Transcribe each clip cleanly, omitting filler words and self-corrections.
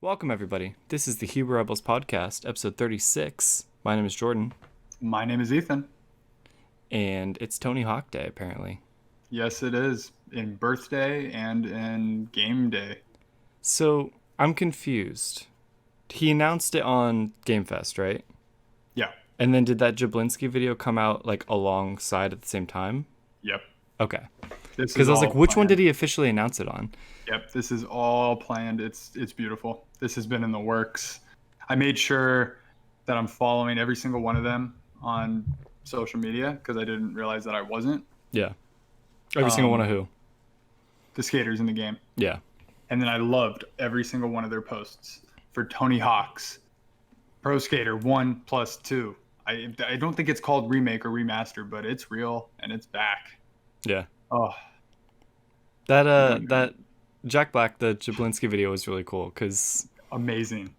Welcome, everybody. This is the Huber Rebels podcast, episode 36. My name is Jordan, My name is Ethan. and it's Tony Hawk Day, apparently. Yes, it is. In birthday and in game day. So, I'm confused. He announced it on Game Fest, right? Yeah. And then did that Jablinski video come out, like, alongside at the same time? Yep. Okay. This Because is I was all like, which one planned. did he officially announce it on? Yep. This is all planned. It's beautiful. This has been in the works. I made sure that I'm following every single one of them on social media because I didn't realize that I wasn't. Yeah. Every single one of who? The skaters in the game. Yeah. And then I loved every single one of their posts for Tony Hawk's Pro Skater 1+2. I don't think it's called remake or remaster, but it's real and it's back. Yeah. Oh, That Jack Black, the Jablinski video was really cool because amazing.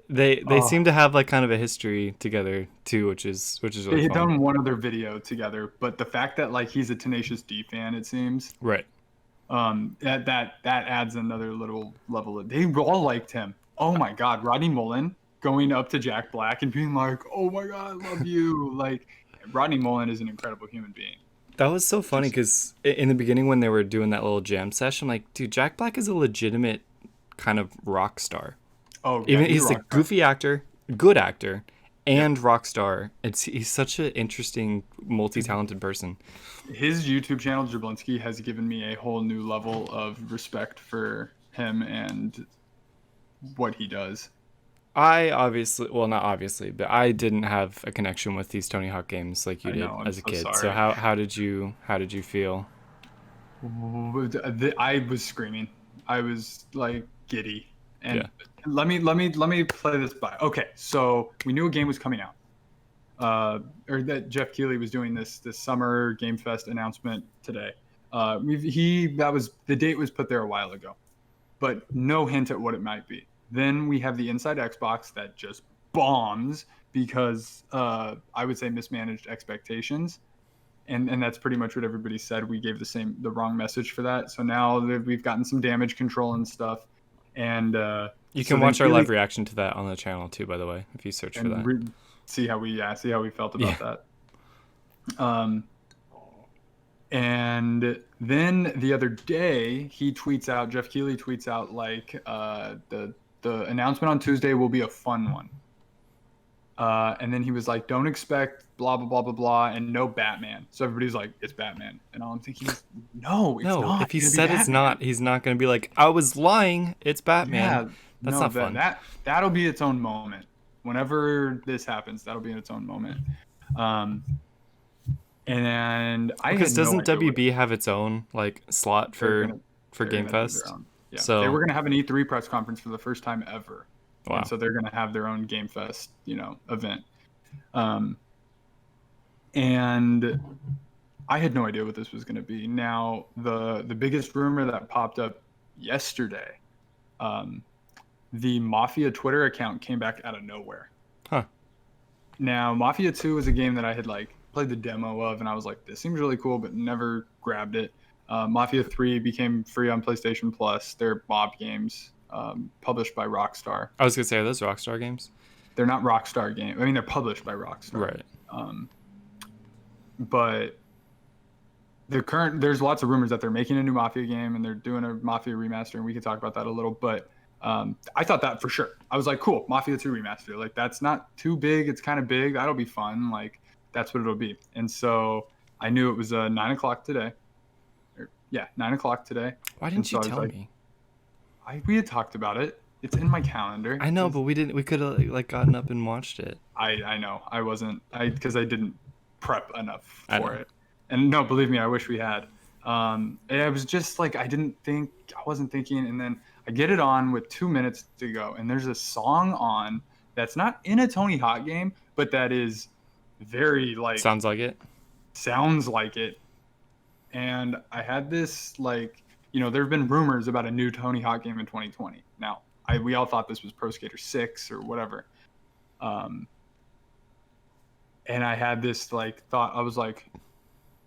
they Oh. seem to have like kind of a history together too, which is They really had fun. done one other video together, but the fact that like he's a Tenacious D fan, it seems, Right. that adds another little level. They all liked him. Oh my God, Rodney Mullen going up to Jack Black and being like, "Oh my God, I love you!" Like Rodney Mullen is an incredible human being. That was so funny because in the beginning when they were doing that little jam session, I'm like, dude, Jack Black is a legitimate kind of rock star. Oh, yeah, Even he's a rock star. goofy actor, good actor, and rock star. He's such an interesting, multi-talented person. His YouTube channel, Jablinski, has given me a whole new level of respect for him and what he does. I obviously, well, not obviously, but I didn't have a connection with these Tony Hawk games like you I did know, I'm as a so kid. So sorry. how did you feel? I was screaming. I was like giddy. And Yeah. let me play this by. Okay, so we knew a game was coming out, or that Jeff Keighley was doing this summer Game Fest announcement today. The date was put there a while ago, but no hint at what it might be. Then we have the Inside Xbox that just bombs because I would say mismanaged expectations. And that's pretty much what everybody said. We gave the wrong message for that. So now we've gotten some damage control and stuff. And You so can then watch our Keighley- live reaction to that on the channel too, by the way, if you search for that. and see how we felt about that. And then the other day Jeff Keighley tweets out like the announcement on Tuesday will be a fun one. And then he was like, don't expect blah, blah, blah, blah, blah, and no Batman. So everybody's like, it's Batman. And all I'm thinking is, no, it's No, not. if he gonna be said it's Batman. not, he's not going to be like, I was lying. It's Batman. Yeah, That's no, not fun. That'll be its own moment. Whenever this happens, that'll be in its own moment. And I Because had no doesn't idea what WB have its own like slot they're for gonna- for they're Game gonna do Fest? their own. Yeah, So they were going to have an E3 press conference for the first time ever. wow. And so they're going to have their own Game Fest, event. And I had no idea what this was going to be. Now, the biggest rumor that popped up yesterday, the Mafia Twitter account came back out of nowhere. Huh. Now, Mafia 2 is a game that I had like played the demo of, and I was like, this seems really cool, but never grabbed it. Mafia 3 became free on PlayStation Plus. They're mob games published by Rockstar. I was gonna say, are those Rockstar games? They're not Rockstar games. I mean, they're published by Rockstar. Right. But there's lots of rumors that they're making a new Mafia game and they're doing a Mafia remaster, and we could talk about that a little. But I thought that for sure. I was like, cool, Mafia 2 remaster. Like, that's not too big. It's kind of big. That'll be fun. Like, that's what it'll be. And so I knew it was 9:00 today. 9:00 today. Why And didn't so you I was tell like, me? We had talked about it. It's in my calendar. I know, but we didn't. We could have like gotten up and watched it. I know. I wasn't. Because I didn't prep enough I for know. it. And no, believe me, I wish we had. And I was just like, I wasn't thinking. And then I get it on with 2 minutes to go. And there's a song on that's not in a Tony Hawk game, but that is very like, Sounds like it. sounds like it. And I had this like, there have been rumors about a new Tony Hawk game in 2020. Now, we all thought this was Pro Skater 6 or whatever. And I had this like thought. I was like,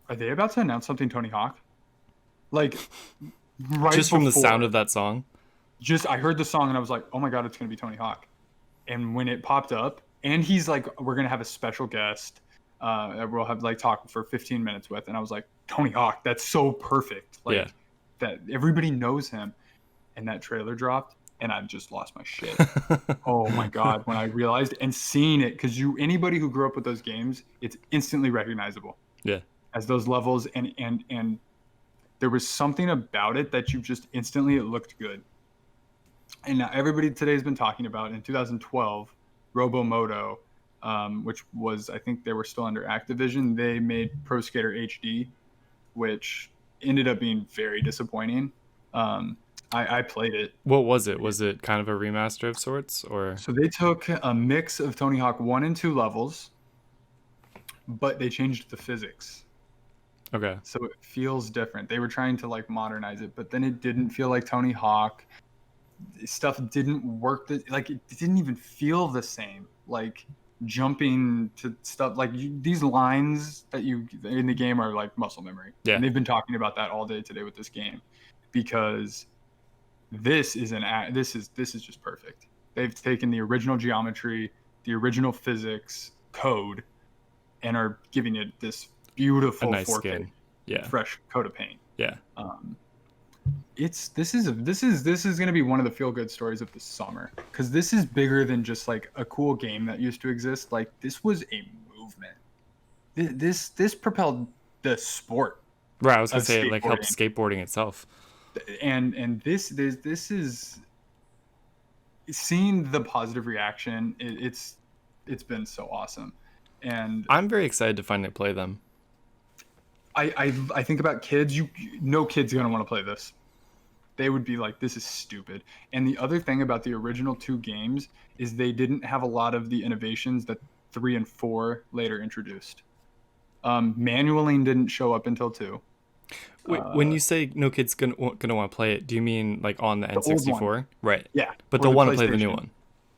are they about to announce something Tony Hawk? Like, right Just from the before- sound of that song. just I heard the song and I was like, oh my god, it's gonna be Tony Hawk. And when it popped up, and he's like, we're gonna have a special guest that we'll have like talk for 15 minutes with, and I was like, Tony Hawk, that's so perfect. Yeah. Like that everybody knows him, and that trailer dropped, and I just lost my shit. Oh my god, when I realized and seeing it, because anybody who grew up with those games, it's instantly recognizable Yeah. as those levels, and there was something about it that you just instantly it looked good. And now everybody today has been talking about in 2012, Robomoto, which was I think they were still under Activision. They made Pro Skater HD, which ended up being very disappointing. I played it. What was it? Was it kind of a remaster of sorts, or? So they took a mix of Tony Hawk 1 and 2 levels, but they changed the physics. Okay. So it feels different. They were trying to like modernize it, but then it didn't feel like Tony Hawk. Stuff didn't work. Like it didn't even feel the same. Like jumping to stuff like these lines that you in the game are like muscle memory. Yeah. And they've been talking about that all day today with this game, because this is just perfect. They've taken the original geometry, the original physics code, and are giving it this beautiful A nice 4K, skin. Yeah. fresh coat of paint. Yeah. This is going to be one of the feel good stories of the summer, because this is bigger than just like a cool game that used to exist. Like this was a movement. This propelled the sport. Right. I was gonna of say it like helped skateboarding. skateboarding itself. And this is seeing the positive reaction. It's been so awesome, and I'm very excited to finally play them. I think about kids. No kid's gonna want to play this. They would be like, this is stupid. And the other thing about the original 2 games is they didn't have a lot of the innovations that 3 and 4 later introduced. Manualing didn't show up until 2. Wait, when you say no kid's gonna want to play it, do you mean like on the old one. N64? Right. Yeah. But or they'll the want to play the new PlayStation. one.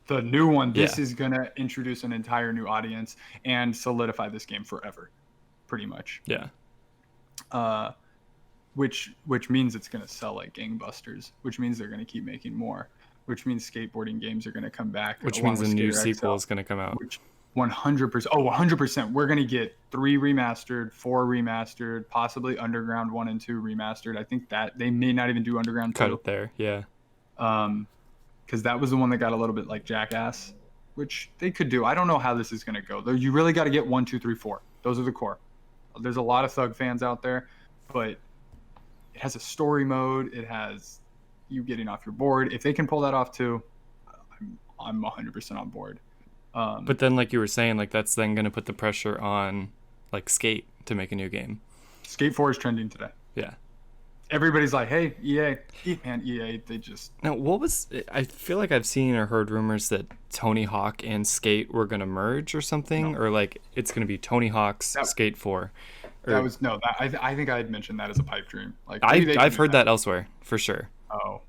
The new one, this Yeah. is going to introduce an entire new audience and solidify this game forever, pretty much. Yeah. Which means it's going to sell like gangbusters, which means they're going to keep making more, which means skateboarding games are going to come back. Which along means a with new Skater sequel XL, is gonna come out. Which 100%. Oh, 100%. We're going to get 3 remastered, 4 remastered, possibly Underground 1 and 2 remastered. I think that they may not even do Underground 2. Cut it there. Yeah. Because that was the one that got a little bit like Jackass, which they could do. I don't know how this is going to go, though. You really got to get 1, 2, 3, 4. Those are the core. There's a lot of Thug fans out there, but it has a story mode. It has you getting off your board. If they can pull that off too, I'm 100% on board. But then, like you were saying, like that's then gonna put the pressure on like Skate to make a new game. Skate 4 is trending today. Yeah. Everybody's like, hey, EA, man, EA, they just... Now, I feel like I've seen or heard rumors that Tony Hawk and Skate were gonna merge or something, No. or like it's gonna be Tony Hawk's Skate 4. That was no. I think I had mentioned that as a pipe dream. Like I've heard that elsewhere for sure. Oh,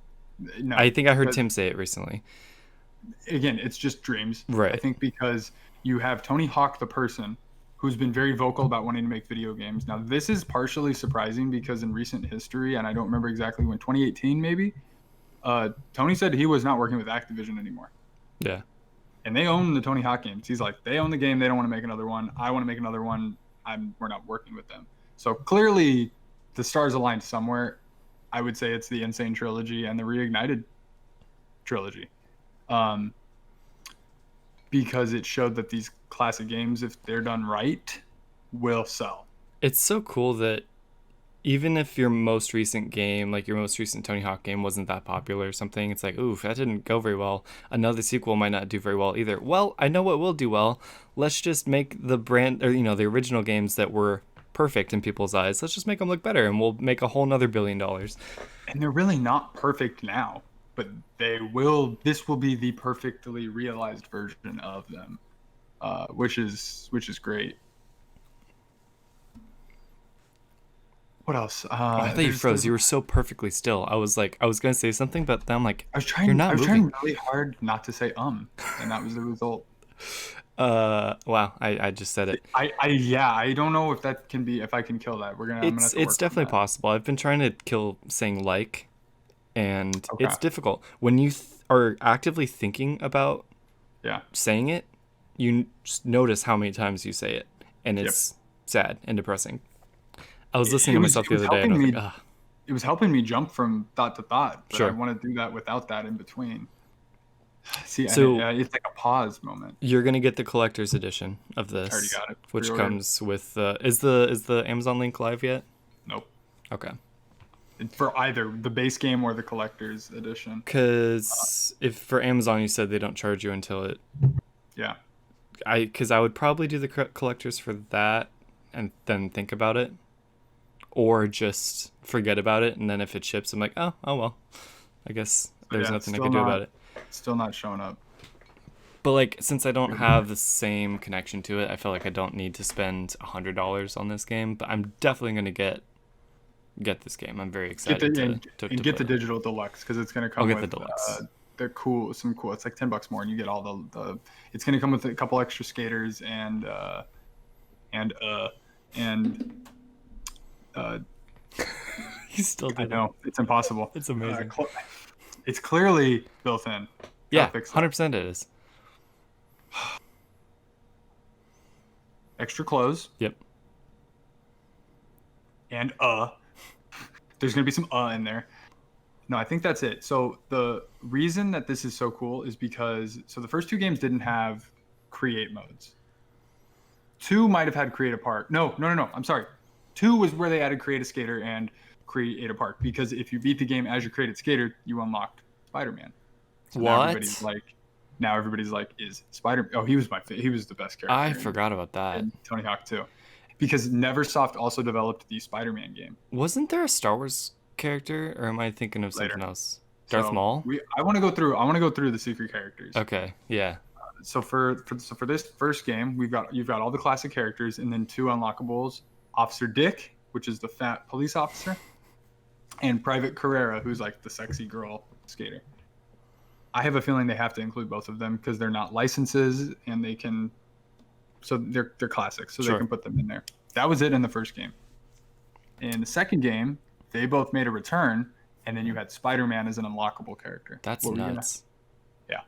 no. I think I heard because- Tim say it recently. Again, it's just dreams. Right. I think because you have Tony Hawk, the person, who's been very vocal about wanting to make video games. Now, this is partially surprising because in recent history, and I don't remember exactly when, 2018 maybe, Tony said he was not working with Activision anymore. Yeah. And they own the Tony Hawk games. He's like, they own the game. They don't want to make another one. I want to make another one. We're not working with them. So clearly, the stars aligned somewhere. I would say it's the Insane trilogy and the Reignited trilogy. Because it showed that these classic games, if they're done right, will sell. It's so cool that even if your most recent game, like your most recent Tony Hawk game, wasn't that popular or something, it's like, oof, that didn't go very well. Another sequel might not do very well either. Well, I know what will do well. Let's just make the brand, or the original games that were perfect in people's eyes. Let's just make them look better, and we'll make a whole nother $1 billion. And they're really not perfect now, but they will. This will be the perfectly realized version of them, which is great. What else? I thought you froze. You were so perfectly still. I was gonna say something, but then I'm like, I was trying. You're not I was moving. trying really hard not to say and that was the result. Wow, I just said it. I don't know if that can be, if I can kill that. I'm gonna have to It's work on definitely that. possible. I've been trying to kill saying like, and Okay. it's difficult when you are actively thinking about Yeah. saying it. You just notice how many times you say it, and Yep. it's sad and depressing. I was listening It to was myself it the was other day, and I helping was like, me. ah, It was helping me jump from thought to thought, but I sure. want to do that without that in between. See, and So it's like a pause moment. you're gonna get the collector's edition of I already this, got it. which Pre-ordered. comes with is the Amazon link live yet? Nope. Okay. For either the base game or the collector's edition. Because if for Amazon you said they don't charge you until it, Yeah. because I would probably do the collectors for that and then think about it, or just forget about it, and then if it ships, I'm like, oh well, I guess So there's yeah, nothing I could do about it. still not showing up. But like, since I don't have the same connection to it, I feel like I don't need to spend $100 on this game. But I'm definitely gonna get this game. I'm very Get the excited to get play the it. digital deluxe because it's gonna I'll come get the with deluxe. the cool some cool. It's like $10 more, and you get all the. It's gonna come with a couple extra skaters and and You still I did it. know it's impossible. It's amazing. It's clearly built in. Yeah, Gotta fix that. 100% it is. Extra clothes Yep. and there's gonna be some in there. No, I think that's it. So the reason that this is so cool is because the first two games didn't have create modes. Two might have had create a park. No. I'm sorry. Two was where they added create a skater and create a park because if you beat the game as your created skater, you unlocked Spider-Man. So What? now everybody's like, is Spider? Oh, he was the best character. I forgot about that. in Tony Hawk 2, because Neversoft also developed the Spider-Man game. Wasn't there a Star Wars character, or am I thinking of Later. something else? Darth Maul? I want to go through the secret characters. Okay, yeah. So for this first game, you've got all the classic characters and then two unlockables: Officer Dick, which is the fat police officer, and Private Carrera, who's like the sexy girl skater. I have a feeling they have to include both of them because they're not licenses and they're classics, so Sure. they can put them in there. That was it in the first game. In the second game, they both made a return, and then you had Spider-Man as an unlockable character. That's What were you nuts. Yeah.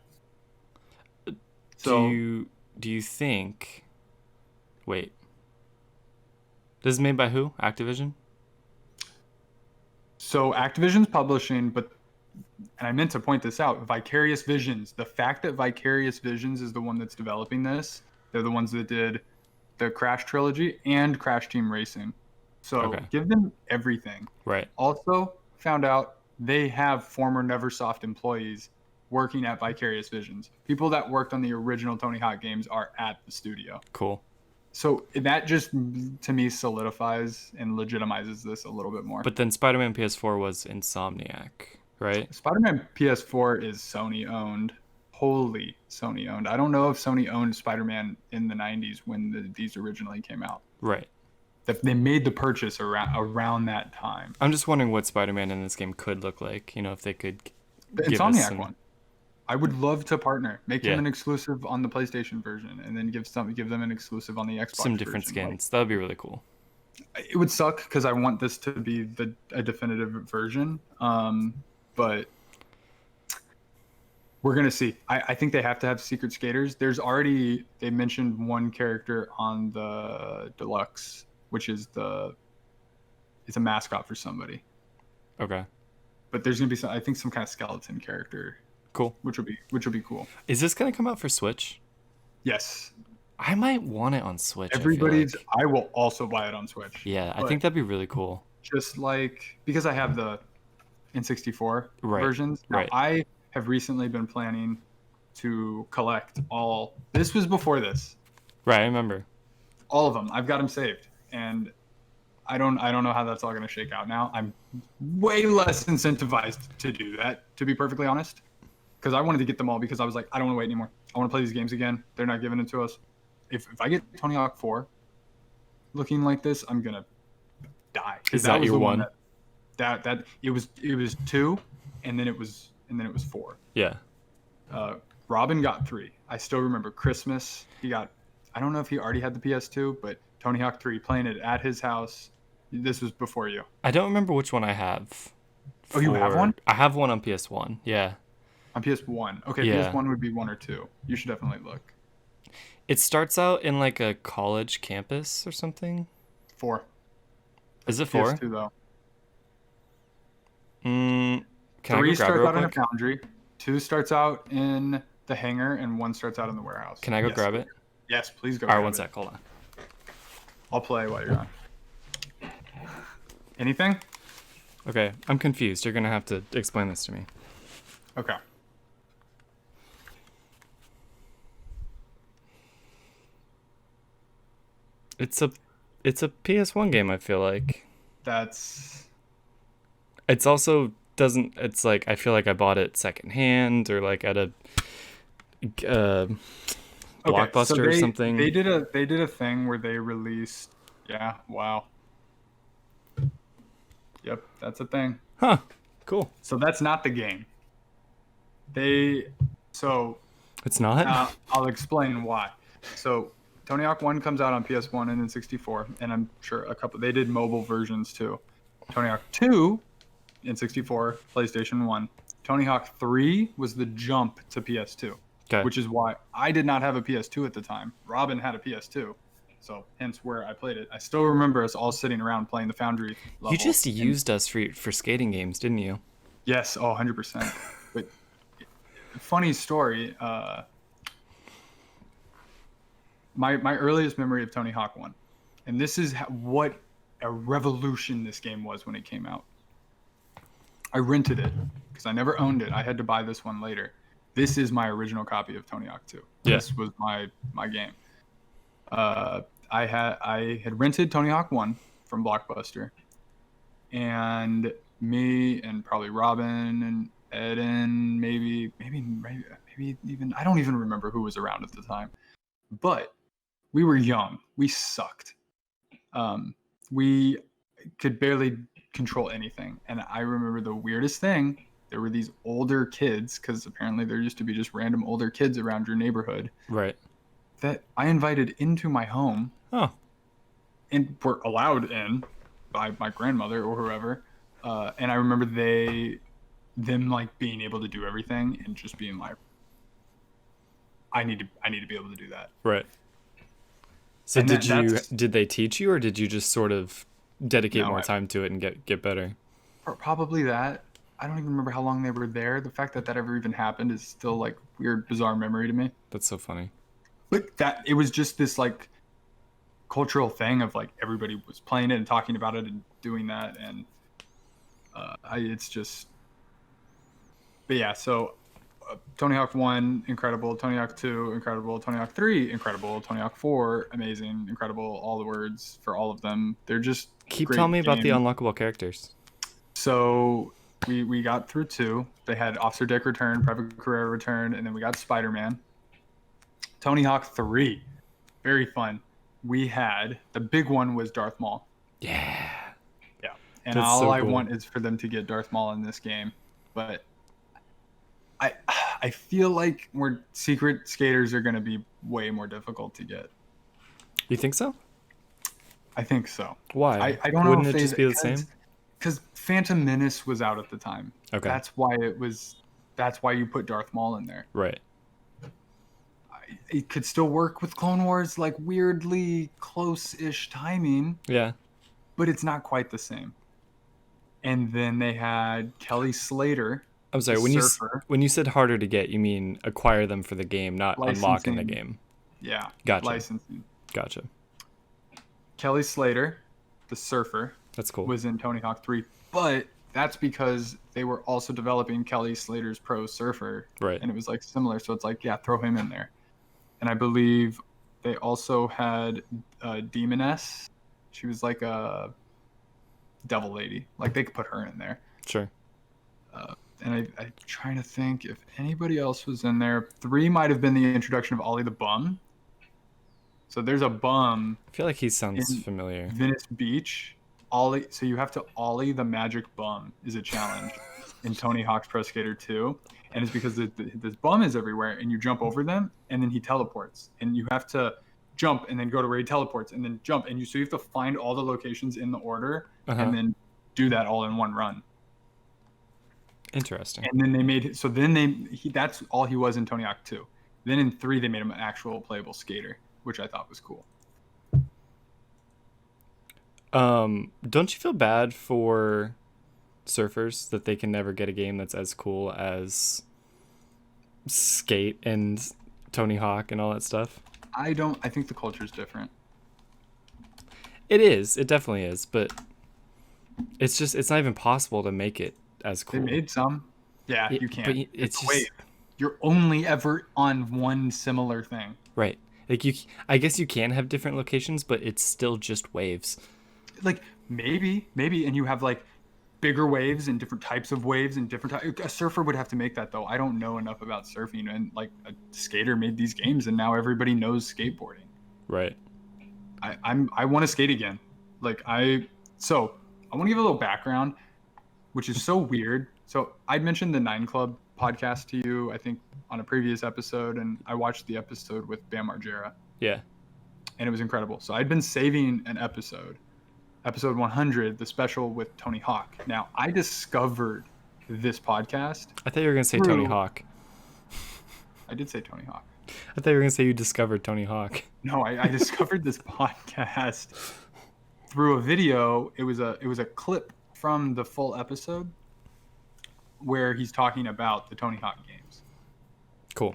So Do you think? Wait. This is made by who? Activision? Activision's publishing, and I meant to point this out, Vicarious Visions. The fact that Vicarious Visions is the one that's developing this, they're the ones that did the Crash trilogy and Crash Team Racing. So Okay. give them everything. Right. Also found out they have former Neversoft employees working at Vicarious Visions. People that worked on the original Tony Hawk games are at the studio. Cool. So that just, to me, solidifies and legitimizes this a little bit more. But then Spider-Man PS4 was Insomniac, right? Spider-Man PS4 is Sony owned, wholly Sony owned. I don't know if Sony owned Spider-Man in the 90s when these originally came out. Right. They made the purchase around that time. I'm just wondering what Spider-Man in this game could look like. You know, if they could The give us Insomniac some... one. I would love to partner, make Yeah. him an exclusive on the PlayStation version, and then give them an exclusive on the Xbox. some different version. skins. That would be really cool. It would suck because I want this to be a definitive version, but we're gonna see. I think they have to have secret skaters. They mentioned one character on the deluxe, which is it's a mascot for somebody. Okay. But there's gonna be I think some kind of skeleton character. Cool. Which would be cool. Is this gonna come out for Switch? Yes. I might want it on Switch. I will also buy it on Switch. Yeah, I think that'd be really cool. Just like, because I have the N64 Right, versions. Now, right. I have recently been planning to collect this was before this. Right, I remember. All of them. I've got them saved. And I don't know how that's all going to shake out now. I'm way less incentivized to do that, to be perfectly honest. Because I wanted to get them all because I was like, I don't want to wait anymore. I want to play these games again. They're not giving it to us. If I get Tony Hawk 4 looking like this, I'm gonna die. Is that your one? That it was 2, and then it was 4. Yeah. Robin got 3. I still remember Christmas. He got. I don't know if he already had the PS2, but Tony Hawk 3, playing it at his house. This was before you. I don't remember which one I have Oh, you have one? I have one on PS1. Yeah. On PS1. Okay, Yeah. PS1 would be 1 or 2. You should definitely look. It starts out in like a college campus or something. 4. Is That's it the 4? PS2 though. Can I go 3 grab it starts real out in a quick? foundry. 2 starts out in the hangar, and 1 starts out in the warehouse. Can I go Yes. grab it? Yes, please go. All right, grab one it. sec. Hold on. I'll play while you're on. Anything? Okay, I'm confused. You're gonna have to explain this to me. Okay. It's a PS1 game. I feel like That's it's also doesn't. It's like I feel like I bought it secondhand or like at a uh, okay. So Blockbuster or something. they did a thing where they released. Yeah. Wow. Yep, that's a thing. Huh? Cool. So that's not the game. They so It's not. I'll explain why. So Tony Hawk 1 comes out on PS1 and then 64, and I'm sure they did mobile versions too. Tony Hawk 2 in 64, PlayStation 1. Tony Hawk 3 was the jump to PS2, Okay. which is why I did not have a PS2 at the time. Robin had a PS2, so hence where I played it. I still remember us all sitting around playing the Foundry level. You just used us for skating games, didn't you? Yes, 100%. But funny story, my earliest memory of Tony Hawk 1, and this is what a revolution this game was when it came out. I rented it because I never owned it. I had to buy this one later. This is my original copy of Tony Hawk 2. Yeah. This was my game. I had rented Tony Hawk 1 from Blockbuster, and me and probably Robin and Ed and maybe even I don't even remember who was around at the time, but we were young. We sucked. We could barely control anything, and I remember the weirdest thing. There were these older kids, because apparently there used to be just random older kids around your neighborhood, Right. that I invited into my home Oh. and were allowed in by my grandmother or whoever. And I remember them like being able to do everything and just being like, I need to be able to do that. Right. So And did they teach you, or did you just sort of dedicate No, more time to it and get better? Probably that. I don't even remember how long they were there. The fact that ever even happened is still like weird, bizarre memory to me. That's so funny. But that it was just this like cultural thing of like everybody was playing it and talking about it and doing that, and it's just. But yeah, so Tony Hawk 1, incredible. Tony Hawk 2, incredible. Tony Hawk 3, incredible. Tony Hawk 4, amazing, incredible. All the words for all of them. They're just Keep great telling me about the games. unlockable characters. So we got through 2. They had Officer Dick return, Private Carrera return, and then we got Spider-Man. Tony Hawk 3, very fun. We had the big one was Darth Maul. Yeah. Yeah, and That's all so I cool. want is for them to get Darth Maul in this game, but I feel like secret skaters are going to be way more difficult to get. You think so? I think so. Why? I don't know Wouldn't if it just be the same? Because Phantom Menace was out at the time. Okay. That's why you put Darth Maul in there. Right. It could still work with Clone Wars, like weirdly close-ish timing, Yeah. but it's not quite the same. And then they had Kelly Slater. I'm sorry. Surfer. When you said harder to get, you mean acquire them for the game, not unlock in the Licensing. game. Yeah. Gotcha. Licensing. Gotcha. Kelly Slater, the surfer, That's cool. was in Tony Hawk 3, but that's because they were also developing Kelly Slater's Pro Surfer, Right. and it was like similar, so it's like, yeah, throw him in there. And I believe they also had Demoness. She was like a devil lady. Like they could put her in there. Sure. And I'm trying to think if anybody else was in there. 3 might have been the introduction of Ollie the Bum. So there's a bum I feel like he sounds in familiar. Venice Beach. Ollie, so you have to Ollie the Magic Bum is a challenge in Tony Hawk's Pro Skater 2. And it's because this bum is everywhere, and you jump over them, and then he teleports. And you have to jump and then go to where he teleports, and then jump. And so you have to find all the locations in the order, Uh-huh. and then do that all in one run. Interesting. And then they made so then that's all he was in Tony Hawk 2. Then in 3 they made him an actual playable skater, which I thought was cool. Don't you feel bad for surfers that they can never get a game that's as cool as Skate and Tony Hawk and all that stuff? I think the culture is different. It is. It definitely is, but it's not even possible to make it as They cool. made some. Yeah, It- you but can't. it's a just wave. You're only ever on one similar thing. right. Like I guess you can have different locations, but it's still just waves. Like maybe, and you have like bigger waves and different types of waves and different types. A surfer would have to make that though. I don't know enough about surfing, and like a skater made these games, and now everybody knows skateboarding. Right. I want to skate again. I want to give a little background, which is so weird. So I mentioned the Nine Club podcast to you, I think, on a previous episode, and I watched the episode with Bam Margera, Yeah. and it was incredible. So I'd been saving an episode 100, the special with Tony Hawk. Now I discovered this podcast I thought you were gonna say Tony through- Hawk. I did say Tony Hawk. I thought you were gonna say you discovered Tony Hawk. No, I discovered this podcast through a video. It was a clip from the full episode where he's talking about the Tony Hawk games. Cool.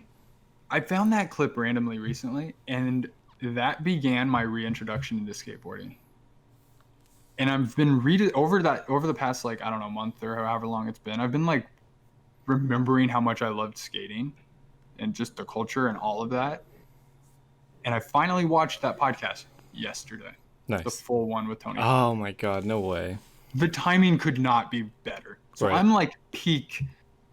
I found that clip randomly recently, and that began my reintroduction into skateboarding. And I've been reading over the past, like, I don't know, month or however long it's been. I've been like remembering how much I loved skating and just the culture and all of that. And I finally watched that podcast yesterday, the Nice. full one with Tony. Oh my god, no way. The timing could not be better. So Right. I'm like peak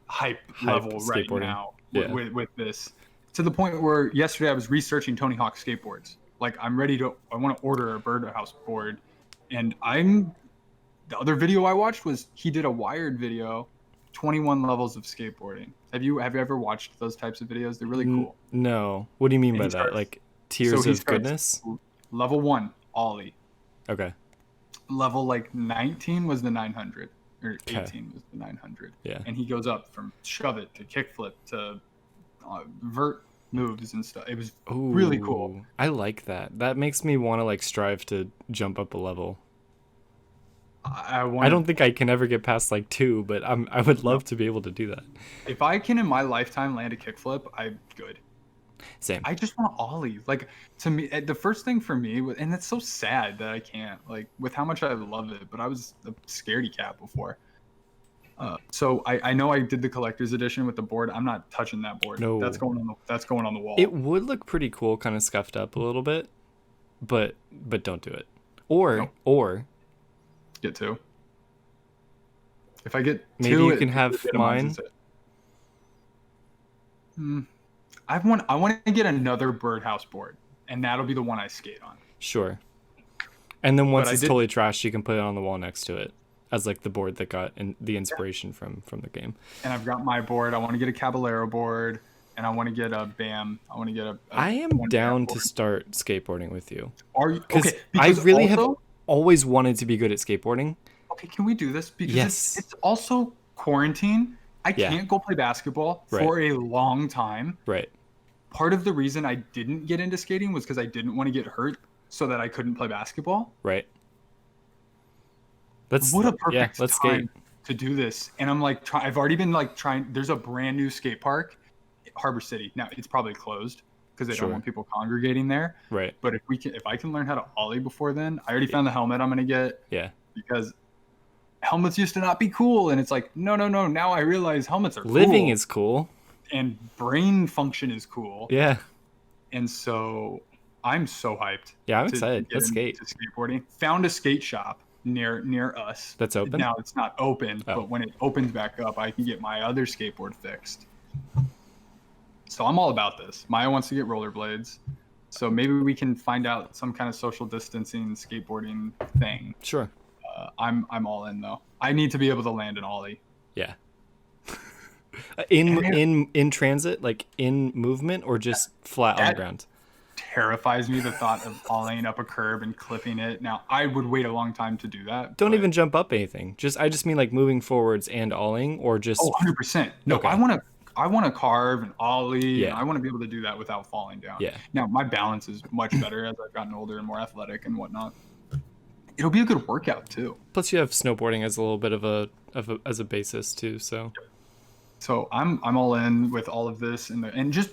hype level right skateboarding. now Yeah. with this, to the point where yesterday I was researching Tony Hawk skateboards. Like I want to order a birdhouse board, and the other video I watched was he did a Wired video, 21 levels of skateboarding. Have you ever watched those types of videos? They're really cool. No. What do you mean And by he that? starts- Like tiers he of starts- goodness? Level 1, ollie. Okay. Level like 19 was the 900, or Okay. 18 was the 900. Yeah. And he goes up from shove it to kickflip to vert moves and stuff. It was really cool. Ooh, I like that. That makes me want to like strive to jump up a level. I I don't think I can ever get past like 2, but I would love to be able to do that. If I can in my lifetime land a kickflip, I'm good. Same. I just want to ollie. Like, to me, the first thing for me was, and it's so sad that I can't, like, with how much I love it, but I was a scaredy cat before. So I know I did the collector's edition with the board. I'm not touching that board. No. That's going on the wall. It would look pretty cool, kind of scuffed up a little bit, but don't do it. Or Nope. or Get two. If I get maybe two, you it can have epitomizes mine. it. I want to get another birdhouse board, and that'll be the one I skate on. Sure. And then once I it's did- totally trashed, you can put it on the wall next to it as like the board that got the inspiration from the game. And I've got my board. I want to get a Caballero board, and I want to get a BAM. I want to get a I am one down BAM to board. start skateboarding with you. Are you Because okay? I because really have also- always wanted to be good at skateboarding. Okay, can we do this? Because Yes. it's also quarantine. I Yeah. can't go play basketball Right. for a long time. Right. Part of the reason I didn't get into skating was because I didn't want to get hurt so that I couldn't play basketball. Right. Let's What a perfect let's time skate. to do this. And I'm like, I've already been like trying. There's a brand new skate park, Harbor City. Now it's probably closed because they Sure. don't want people congregating there. Right. But if I can learn how to ollie before then, I already found the helmet I'm gonna get, Yeah. because helmets used to not be cool, and it's like no. Now I realize helmets are Living cool, is cool. and brain function is cool. Yeah. And so I'm so hyped. Yeah, I'm to excited. get Let's skate. into skateboarding. Found a skate shop near us. That's open? Now it's not open, Oh. but when it opens back up, I can get my other skateboard fixed. So I'm all about this. Maya wants to get rollerblades, so maybe we can find out some kind of social distancing skateboarding thing. Sure. I'm all in though. I need to be able to land an ollie. Yeah. In transit, like in movement, or just flat on the That- ground? terrifies me, the thought of olling up a curb and clipping it. Now, I would wait a long time to do that, Don't but even jump up anything. I just mean like moving forwards and alling, or oh, just 100%. No, okay. I want to carve and ollie, and Yeah. I want to be able to do that without falling down. Yeah. Now, my balance is much better as I've gotten older and more athletic and whatnot. It'll be a good workout too. Plus, you have snowboarding as a little bit of a as a basis too. So So I'm all in with all of this and just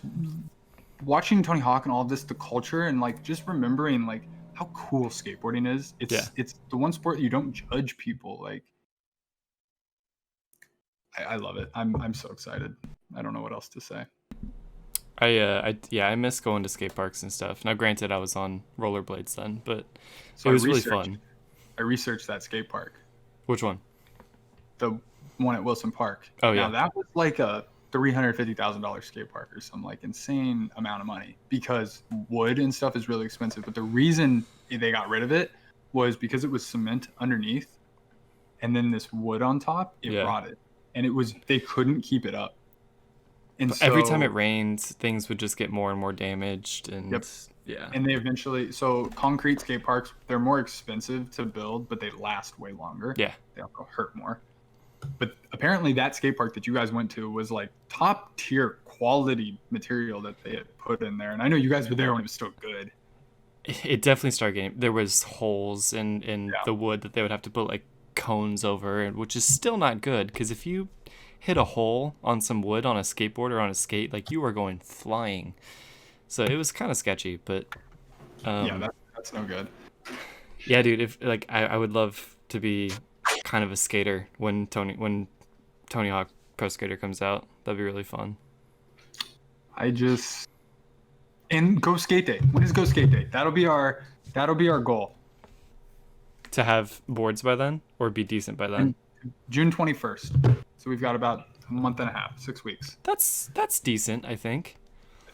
watching Tony Hawk and all of this, the culture and like just remembering like how cool skateboarding is. yeah, It's the one sport you don't judge people. Like I love it. I'm so excited. I don't know what else to say. I miss going to skate parks and stuff. Now, granted, I was on rollerblades then, but So it was really fun. I researched that skate park, Which one? the one at Wilson Park. Oh Now yeah, that was like a $350,000 skate park or some like insane amount of money because wood and stuff is really expensive. But the reason they got rid of it was because it was cement underneath and then this wood on top. It yeah. rotted, and they couldn't keep it up. And But every time so it rained, things would just get more and more damaged, and yep. yeah, And they eventually, so concrete skate parks, they're more expensive to build, but they last way longer. yeah. They also hurt more. But apparently that skate park that you guys went to was like top tier quality material that they had put in there. And I know you guys were there when it was still good. It definitely started getting. There was holes in Yeah. the wood that they would have to put like cones over, which is still not good because if you hit a hole on some wood on a skateboard or on a skate, like you are going flying. So it was kind of sketchy, but Yeah, that's no good. yeah, dude. If like I would love to be kind of a skater when Tony Hawk Pro Skater comes out. That'd be really fun. And Go Skate Day. When is Go Skate Day? That'll be our goal. To have boards by then or be decent by then. And June 21st. So we've got about a month and a half, 6 weeks. That's decent, I think.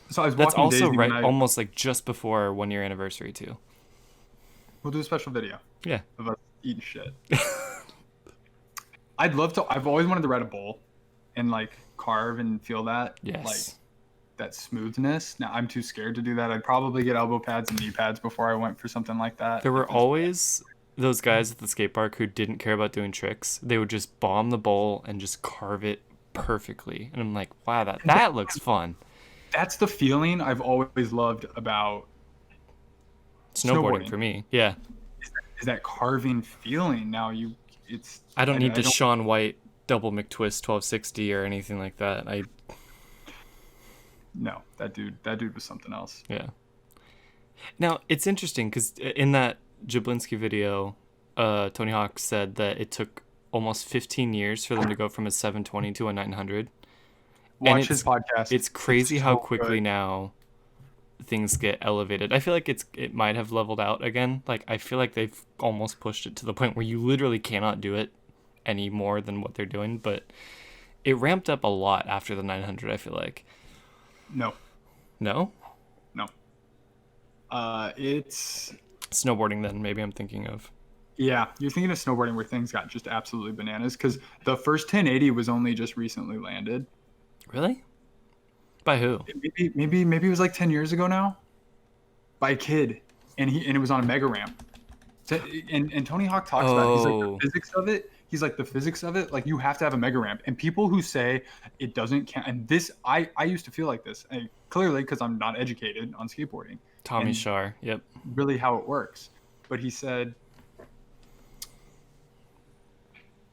So I was That's walking also Daisy right, when almost like just before our 1 year anniversary too. we'll do a special video Yeah. of us eating shit. I'd love to. I've always wanted to ride a bull and like carve and feel that. Yes. Like that smoothness. Now I'm too scared to do that. I'd probably get elbow pads and knee pads before I went for something like that. There were always those guys at the skate park who didn't care about doing tricks. They would just bomb the bowl and just carve it perfectly. And I'm like, wow, that looks fun. That's the feeling I've always loved about Snowboarding for me. Yeah. is that carving feeling. Now I don't need the Shaun White double McTwist 1260 or anything like that. No, that dude was something else. Yeah. Now, it's interesting because in that Jablinski video, Tony Hawk said that it took almost 15 years for them to go from a 720 to a 900. Watch his podcast. It's crazy how so quickly good. now things get elevated. I feel like it might have leveled out again. Like I feel like they've almost pushed it to the point where you literally cannot do it any more than what they're doing, but it ramped up a lot after the 900, I feel like. No. No? It's Snowboarding then maybe I'm thinking of. yeah, you're thinking of snowboarding where things got just absolutely bananas because the first 1080 was only just recently landed. Really? By who? Maybe it was like 10 years ago now. By a kid, and it was on a mega ramp. So, and Tony Hawk talks about it. He's like Oh. the physics of it. He's like the physics of it. Like you have to have a mega ramp, and people who say it doesn't count. And this, I used to feel like this. Clearly, because I'm not educated on skateboarding. Tommy And Shar. Yep. really how it works. But he said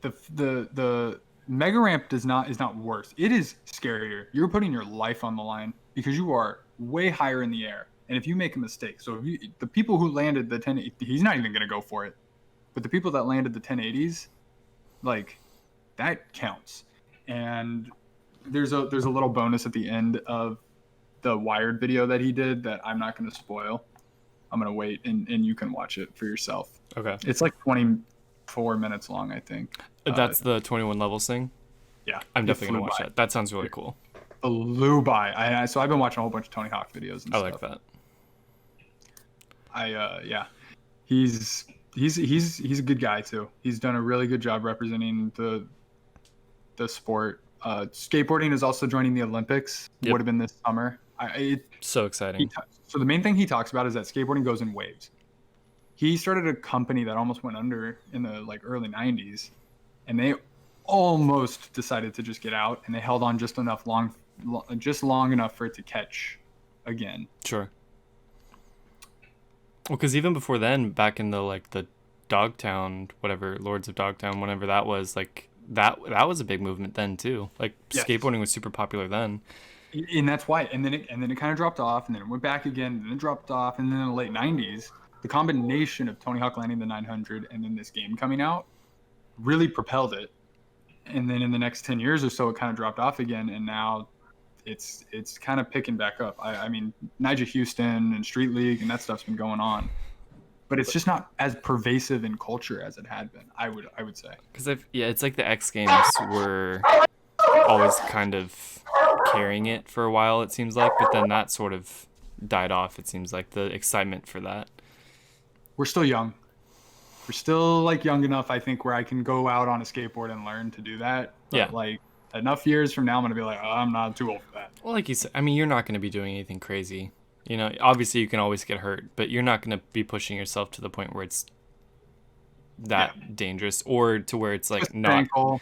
the mega ramp is not worse. It is scarier. You're putting your life on the line because you are way higher in the air. And if you make a mistake, so the people who landed the 10, he's not even going to go for it. But the people that landed the 1080s, like that counts. And there's a little bonus at the end of the Wired video that he did that I'm not going to spoil. I'm going to wait and you can watch it for yourself. Okay. It's like 24 minutes long, I think. That's the 21 levels thing? Yeah. I'm it definitely going flew to watch by. that. That sounds really cool. Flew by. So I've been watching a whole bunch of Tony Hawk videos and I stuff. like that. Yeah. He's a good guy too. He's done a really good job representing the sport Skateboarding is also joining the Olympics. Yep. Would have been this summer. So exciting. So the main thing he talks about is that skateboarding goes in waves. He started a company that almost went under in the like early 90s, and they almost decided to just get out, and they held on just long enough for it to catch again. Sure. Well, because even before then, back in the Dogtown, whatever, Lords of Dogtown, whenever that was, like that was a big movement then too. Like Yes. skateboarding was super popular then. And that's why. And then it kind of dropped off, and then it went back again, and then it dropped off, and then in the late 90s, the combination of Tony Hawk landing the 900 and then this game coming out really propelled it. And then in the next 10 years or so, it kind of dropped off again, and now it's kind of picking back up. I mean, Nigel Houston and Street League and that stuff's been going on, but it's just not as pervasive in culture as it had been. I would say. Because it's like the X Games were always kind of carrying it for a while, it seems like, but then that sort of died off. It seems like the excitement for that. We're still young. We're still like young enough, I think, where I can go out on a skateboard and learn to do that. But, Yeah. like enough years from now, I'm gonna be like, oh, I'm not too old for that. Well, like you said, I mean, you're not going to be doing anything crazy. You know, obviously you can always get hurt, but you're not going to be pushing yourself to the point where it's that dangerous, or to where it's like Just not. ankle.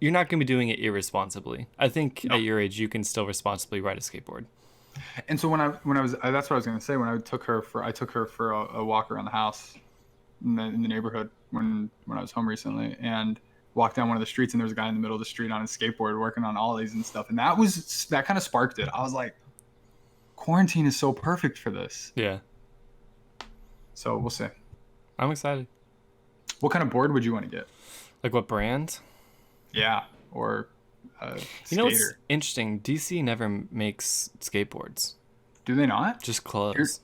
You're not going to be doing it irresponsibly. I think No. at your age, you can still responsibly ride a skateboard. And so when I was that's what I was gonna say. When I took her for a walk around the house in the neighborhood when I was home recently, and walked down one of the streets, and there was a guy in the middle of the street on his skateboard working on ollies and stuff, and that kind of sparked it. I was like, quarantine is so perfect for this. Yeah, So we'll see. I'm excited. What kind of board would you want to get? Like what brand? Yeah, or You know what's skater. interesting? DC never makes skateboards, Do they not? just clothes.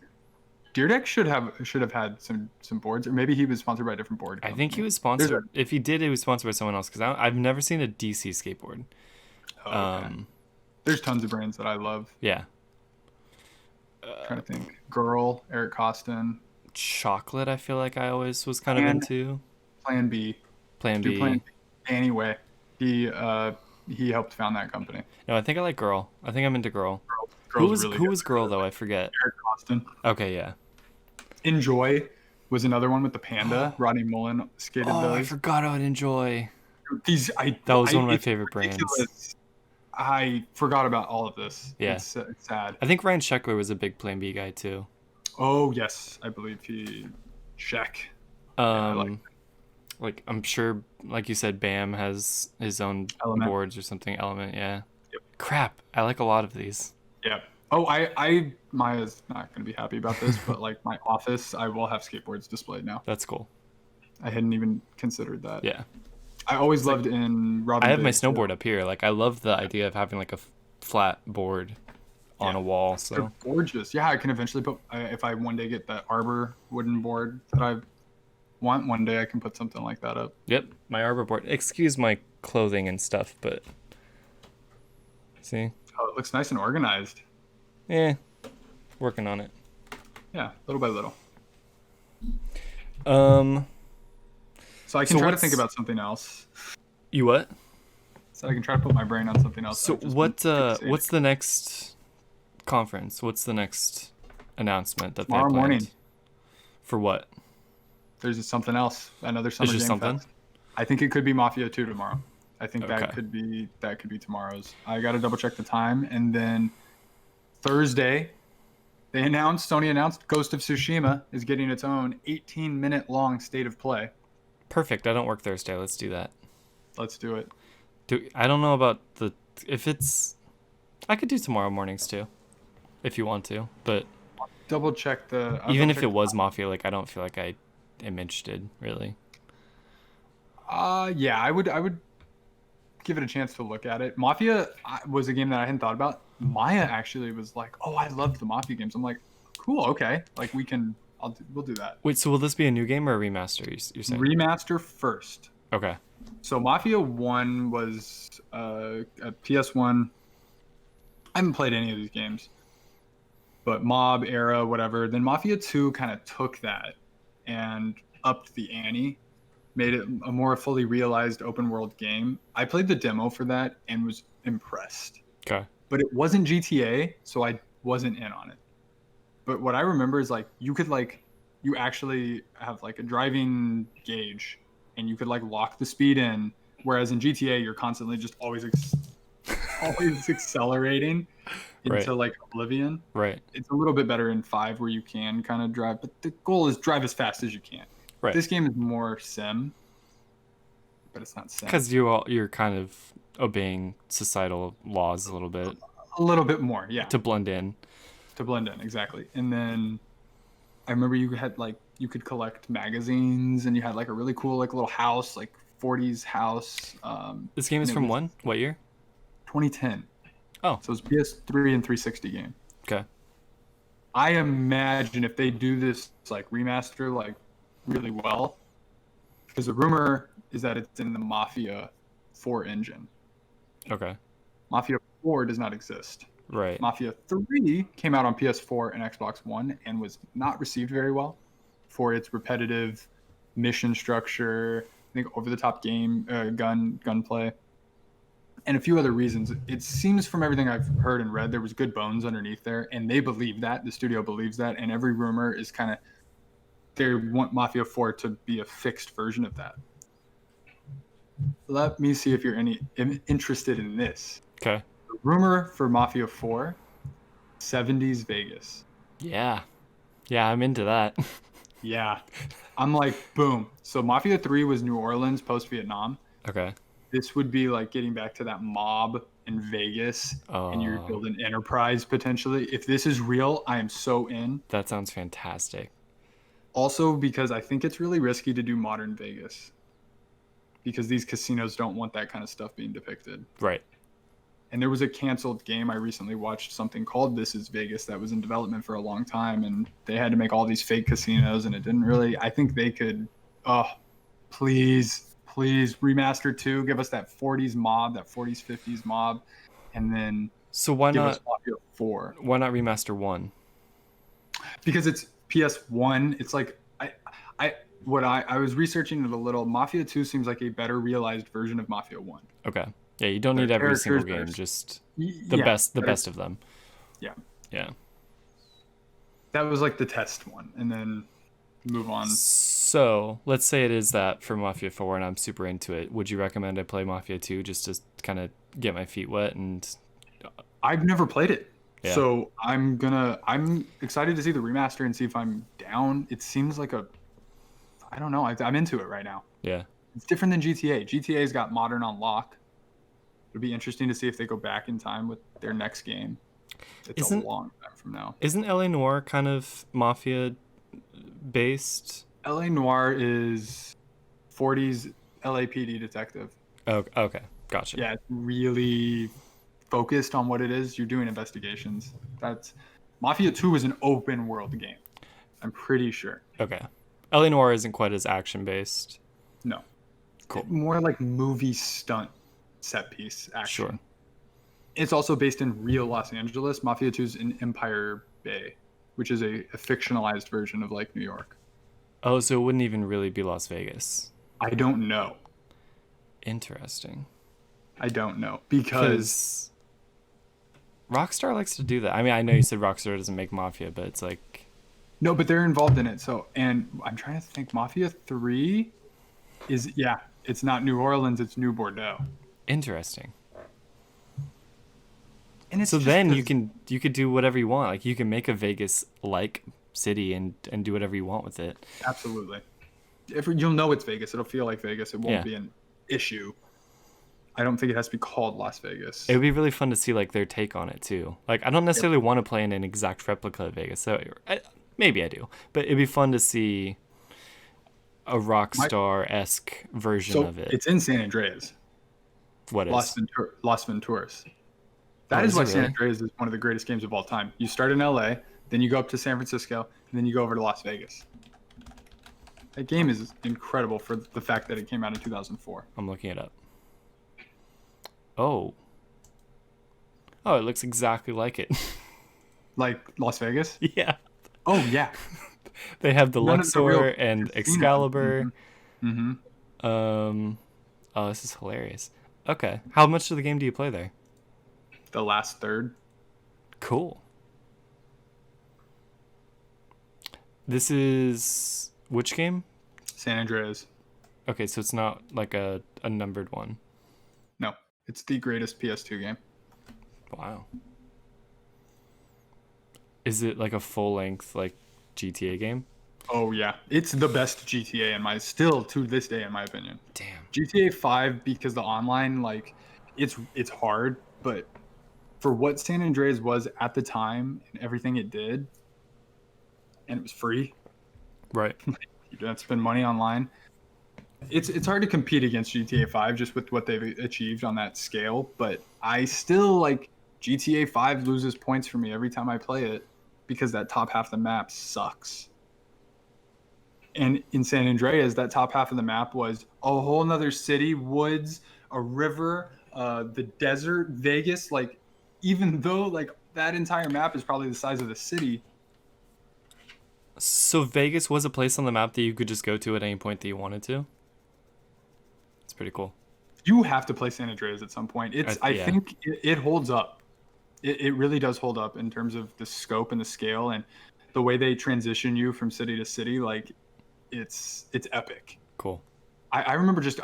Deerdeck should have had some boards, or maybe he was sponsored by a different board I company. think he was sponsored. If he did, it was sponsored by someone else, because I've never seen a DC skateboard. Oh, okay. There's tons of brands that I love. Yeah. Trying to think. Girl, Eric Costin, Chocolate, I feel like I always was kind of Plan- into. Plan B. Plan Do B. Plan B. Anyway, he helped found that company. No, I think I like Girl. I think I'm into Girl. Girl's really Who good. was Girl though? I forget. Eric Costin. Okay, yeah. Enjoy was another one with the panda. Rodney Mullen skated Oh, I those. forgot I would enjoy. That was one of my favorite brands. I forgot about all of this. Yeah. It's sad. I think Ryan Sheckler was a big Plan B guy too. Oh yes, I believe he check. I Like I'm sure, like you said, Bam has his own Element. boards or something. Element, yeah. Yep. Crap, I like a lot of these. Yeah. Oh, Maya's not gonna be happy about this, but like my office, I will have skateboards displayed now. That's cool. I hadn't even considered that. Yeah. I always loved in Robin. I have my Biggs, too. snowboard up here. Like I love the idea of having like a flat board on Yeah. a wall. They're So gorgeous. Yeah, I can eventually put if I one day get that Arbor wooden board that I want. One day I can put something like that up. yep, my arbor board. Excuse my clothing and stuff, but see, Oh, it looks nice and organized. working on it. Yeah, little by little. So I can So try to what's- think about something else. You what? So I can try to put my brain on something else. So I've just what? been fixated. What's the next conference? What's the next announcement that they Tomorrow planned? morning? For what? There's just something else. Another summer just game something? fest. I think it could be Mafia 2 tomorrow. I think Okay. that could be tomorrow's. I got to double check the time, and then Thursday, Sony announced Ghost of Tsushima is getting its own 18-minute long state of play. Perfect. I don't work Thursday. Let's do that. Let's do it. I don't know about I could do tomorrow mornings too, if you want to. But Double check the. even if it was Mafia, like I don't feel like I am interested really. Yeah, I would give it a chance to look at it. Mafia was a game that I hadn't thought about. Maya actually was like, "Oh, I loved the Mafia games." I'm like, "Cool, okay. Like we'll do that." Wait, so will this be a new game or a remaster? You're saying? Remaster first. Okay. So Mafia 1 was a PS1. I haven't played any of these games, but Mob era, whatever. Then Mafia 2 kind of took that and upped the ante. made it a more fully realized open world game. I played the demo for that and was impressed. Okay. But it wasn't GTA, so I wasn't in on it. But what I remember is like you could like you actually have like a driving gauge and you could like lock the speed in, whereas in GTA you're constantly just always accelerating Right. into like oblivion. Right. It's a little bit better in 5 where you can kind of drive, but the goal is drive as fast as you can. Right. This game is more sim, but it's not sim. Because you're kind of obeying societal laws a little bit A little bit more, yeah, to blend in. to blend in, exactly. And then I remember you had like you could collect magazines, and you had like a really cool like little house, like 40s house. This game is And it from was when? What year? 2010, Oh, so it's PS3 and 360 game. okay. I imagine if they do this like remaster like really well, because the rumor is that it's in the Mafia 4 engine. Okay. Mafia 4 does not exist. Right. Mafia 3 came out on PS4 and Xbox One and was not received very well for its repetitive mission structure, I think over the top game gunplay, and a few other reasons. It seems from everything I've heard and read there was good bones underneath there, and they believe that. The studio believes that, and every rumor is kind of they want Mafia 4 to be a fixed version of that. Let me see if you're interested in this. Okay. The rumor for Mafia 4, 70s Vegas. Yeah. Yeah, I'm into that. Yeah. I'm like, boom. So Mafia 3 was New Orleans post Vietnam. Okay. This would be like getting back to that mob in Vegas, and you're Oh, building enterprise potentially. If this is real, I am so in. that sounds fantastic. Also, because I think it's really risky to do modern Vegas because these casinos don't want that kind of stuff being depicted. Right. And there was a canceled game I recently watched, something called This Is Vegas, that was in development for a long time, and they had to make all these fake casinos, and it didn't really. I think they could. Oh, please, please remaster 2. Give us that 40s mob, that 40s 50s mob, and then So why give not us Mafia 4 why not remaster 1? because it's PS1. It's like I was researching it a little. Mafia 2 seems like a better realized version of Mafia 1. Okay. Yeah, you don't Better need every single characters, game, just the yeah, best better- best of them. Yeah. Yeah. That was like the test one, and then move on. So, let's say it is that for Mafia 4 and I'm super into it. Would you recommend I play Mafia 2 just to kind of get my feet wet and I've never played it. Yeah. So I'm excited to see the remaster and see if I'm down. It seems like I don't know. I'm into it right now. yeah. It's different than GTA. GTA's got modern on lock. It'll be interesting to see if they go back in time with their next game. It's a long time from now. Isn't LA Noire kind of Mafia based? LA Noire is 40s LAPD detective. Oh, okay. Gotcha. Yeah, it's really focused on what it is. You're doing investigations. That's Mafia 2 is an open world game. I'm pretty sure. Okay. LA Noire isn't quite as action based. No. Cool. More like movie stunt set piece action. Sure. It's also based in real Los Angeles. Mafia 2 is in Empire Bay, which is a fictionalized version of like New York. Oh, so it wouldn't even really be Las Vegas. I don't know. Interesting. I don't know because Rockstar likes to do that. I mean, I know you said Rockstar doesn't make Mafia, but it's like no, but they're involved in it. So, and I'm trying to think. Mafia 3 is it's not New Orleans, it's New Bordeaux. interesting. And it's So just then you could do whatever you want. Like you can make a Vegas like city and do whatever you want with it. absolutely. If you'll know it's Vegas, it'll feel like Vegas. It won't Yeah. be an issue. I don't think it has to be called Las Vegas. It would be really fun to see like their take on it too. Like I don't necessarily want to play in an exact replica of Vegas. So maybe I do, but it'd be fun to see a Rockstar-esque version of it. It's in San Andreas, What is? Las Venturas. Oh, That is is why it San really? Andreas is one of the greatest games of all time. You start in LA, then you go up to San Francisco, and then you go over to Las Vegas. That game is incredible for the fact that it came out in 2004. I'm looking it up. Oh, it looks exactly like it. Like Las Vegas? Yeah. Oh, yeah. They have the None of the real Luxor and casinos. Excalibur. Mm-hmm. Um, oh, this is hilarious. Okay, how much of the game do you play there? The last third. Cool. This is which game? San Andreas. Okay, so it's not like a numbered one. No, it's the greatest PS2 game. Wow. Is it like a full length like GTA game? Oh yeah, it's the best GTA still to this day in my opinion. Damn. GTA 5 because the online like it's hard, but for what San Andreas was at the time and everything it did, and it was free. Right. You don't have to spend money online. It's hard to compete against GTA 5 just with what they've achieved on that scale, but I still like GTA 5 loses points for me every time I play it because that top half of the map sucks. And in San Andreas, that top half of the map was a whole nother city, woods, a river, the desert, Vegas. Like, even though like that entire map is probably the size of the city, So Vegas was a place on the map that you could just go to at any point that you wanted to. It's pretty cool. you have to play San Andreas at some point. I Yeah. think it holds up. It really does hold up in terms of the scope and the scale and the way they transition you from city to city. Like, it's epic. Cool. I remember just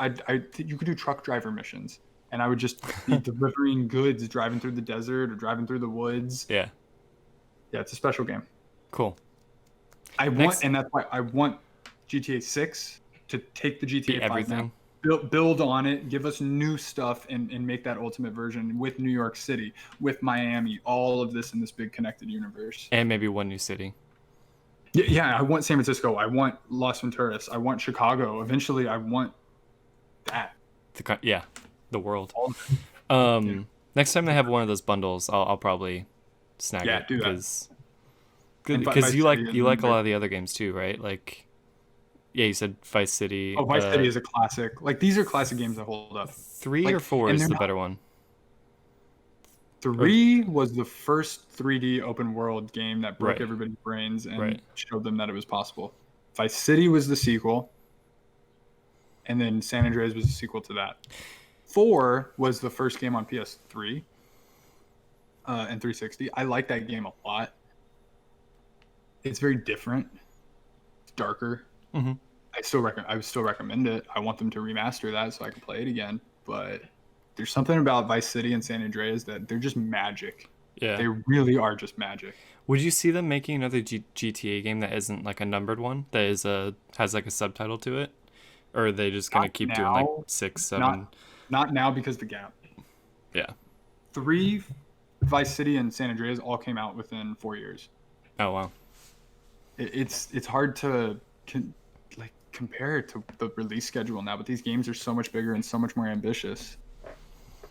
you could do truck driver missions, and I would just be delivering goods, driving through the desert or driving through the woods. Yeah. Yeah, it's a special game. Cool. And that's why I want GTA 6 to take the Be GTA 5 everything. now, build on it, give us new stuff, and make that ultimate version with New York City, with Miami, all of this in this big connected universe. And maybe one new city. Yeah, I want San Francisco. I want Las Venturas. I want Chicago. Eventually, I want that. The world. All of it. Yeah. Next time they have one of those bundles, I'll probably snag Yeah, it do that. because And because you Vice like City you like a and- lot of the other games too, right? Like, yeah, you said Vice City. Oh, Vice City is a classic. Like, these are classic games that hold up. 3 like, or 4 and is they're the not- better one. 3 was the first 3D open world game that broke Right. everybody's brains and Right. showed them that it was possible. Vice City was the sequel, and then San Andreas was the sequel to that. 4 was the first game on PS3 and 360. I like that game a lot. It's very different. It's darker. Mm-hmm. I would still recommend it. I want them to remaster that so I can play it again. But there's something about Vice City and San Andreas that they're just magic. Yeah. They really are just magic. Would you see them making another GTA game that isn't like a numbered one that has like a subtitle to it, or are they just gonna Not keep doing like now. 6, 7? Not now because the gap. Yeah. 3 Vice City and San Andreas all came out within 4 years. Oh wow. It's hard to compare it to the release schedule now, but these games are so much bigger and so much more ambitious,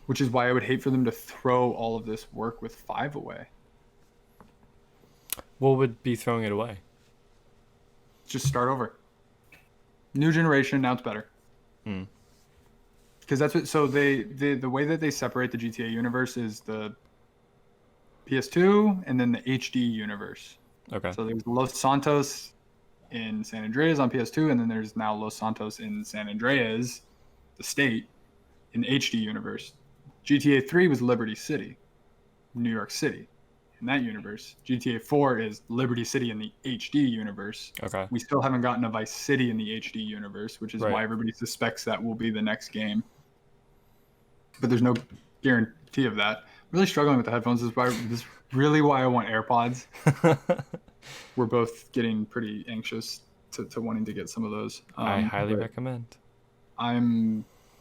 which is why I would hate for them to throw all of this work with 5 away. What would be throwing it away? Just start over. New generation, now it's better. Hmm. Because that's what. So the way that they separate the GTA universe is the PS2 and then the HD universe. Okay. So there's Los Santos in San Andreas on PS2, and then there's now Los Santos in San Andreas, the state, in HD universe. GTA 3 was Liberty City, New York City. In that universe, GTA 4 is Liberty City in the HD universe. Okay. We still haven't gotten a Vice City in the HD universe, which is Right. why everybody suspects that will be the next game. But there's no guarantee of that. Really struggling with the headphones. This is really why I want AirPods. We're both getting pretty anxious to wanting to get some of those. I highly but recommend.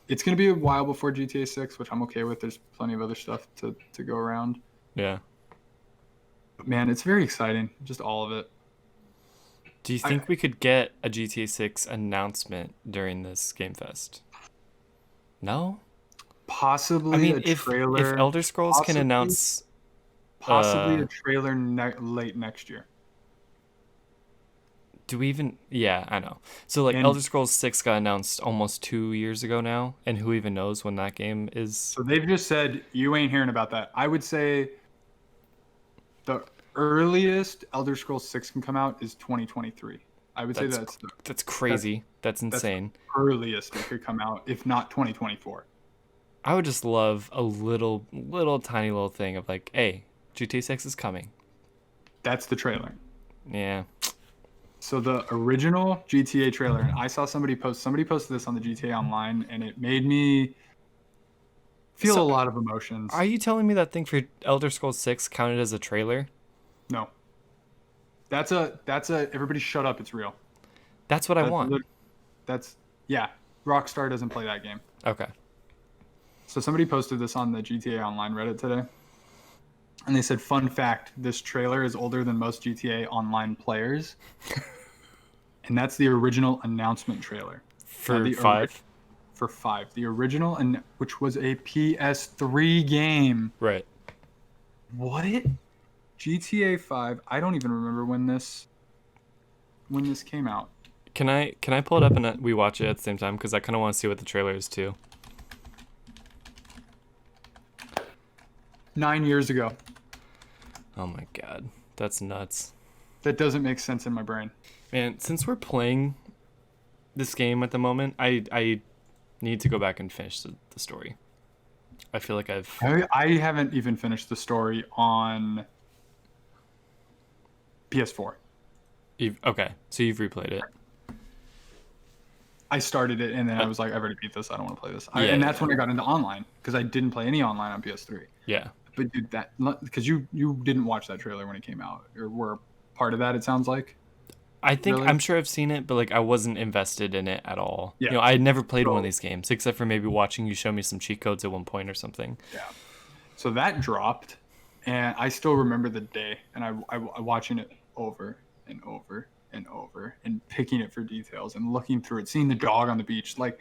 It's going to be a while before GTA 6, which I'm okay with. There's plenty of other stuff to go around. Yeah. But man, it's very exciting. Just all of it. Do you think we could get a GTA 6 announcement during this Game Fest? No? Possibly I mean, a trailer. if Elder Scrolls can possibly- announce Possibly uh, a trailer late next year. do we even yeah, I know. So like And- Elder Scrolls 6 got announced almost 2 years ago now, and who even knows when that game is? So they've just said you ain't hearing about that. I would say the earliest Elder Scrolls 6 can come out is 2023. I would say That's that's that's that's crazy. That's that's the insane. earliest it could come out, if not 2024. I would just love a little tiny little thing of like, hey, GTA 6 is coming. That's the trailer. Yeah. So the original GTA trailer, and I saw somebody posted this on the GTA Online, and it made me feel a So lot of emotions. are you telling me that thing for Elder Scrolls 6 counted as a trailer? No, that's a everybody shut up. It's real. That's what I That's want. that's yeah. Rockstar doesn't play that game. Okay. So somebody posted this on the GTA Online Reddit today, and they said, "Fun fact: this trailer is older than most GTA Online players, and that's the original announcement trailer." Now For 5? for 5, the original, and which was a PS3 game. Right. What GTA 5? I don't even remember when this came out. Can I pull it up and we watch it at the same time cuz I kind of want to see what the trailer is too. 9 years ago. Oh my god. That's nuts. That doesn't make sense in my brain. Man, since we're playing this game at the moment, I need to go back and finish the story. I feel like I've I haven't even finished the story on PS4. okay, so you've replayed it. I started it and then I Uh, was like, I've already beat this. I don't want to play this. Yeah, And that's yeah. when I got into online because I didn't play any online on PS3. Yeah. But dude, that because you didn't watch that trailer when it came out or were part of that. It sounds like I think really. I'm sure I've seen it, but like I wasn't invested in it at all. Yeah. I had never played one of So these games except for maybe watching you show me some cheat codes at one point or something. yeah. So that dropped, and I still remember the day, and I watching it over and over and over, and picking it for details and looking through it, seeing the dog on the beach. Like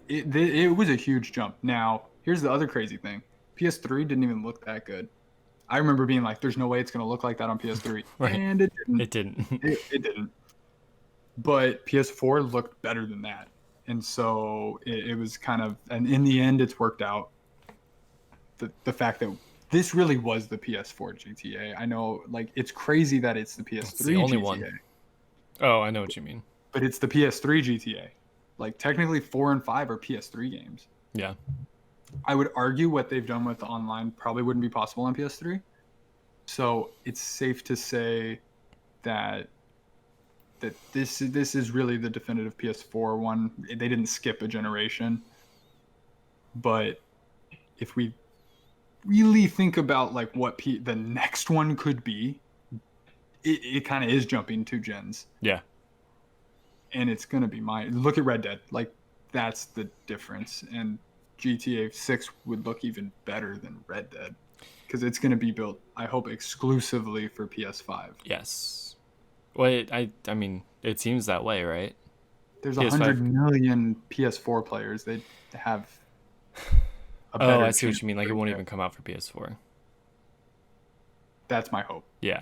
it was a huge jump. Now here's the other crazy thing: PS3 didn't even look that good. I remember being like, "There's no way it's gonna look like that on PS3," Right. and it didn't. It didn't. It didn't. But PS4 looked better than that, and so it was kind of. And in the end, it's worked out. The fact that this really was the PS4 GTA. I know, like, it's crazy that it's the It's PS3 the only GTA, one. Oh, I know what you mean. but it's the PS3 GTA. Like, technically, 4 and 5 are PS3 games. Yeah. I would argue what they've done with the online probably wouldn't be possible on PS3. So it's safe to say that this is really the definitive PS4 one. They didn't skip a generation, but if we really think about like what the next one could be, it kind of is jumping 2 gens, Yeah. and it's gonna be look at Red Dead. Like that's the difference, and GTA 6 would look even better than Red Dead because it's gonna be built, I hope, exclusively for PS5. Yes. Well, I mean, it seems that way, right? There's PS5. 100 million PS4 players. They have a Oh, better I see what chance you mean. Like it of won't it. even come out for PS4. That's my hope. Yeah.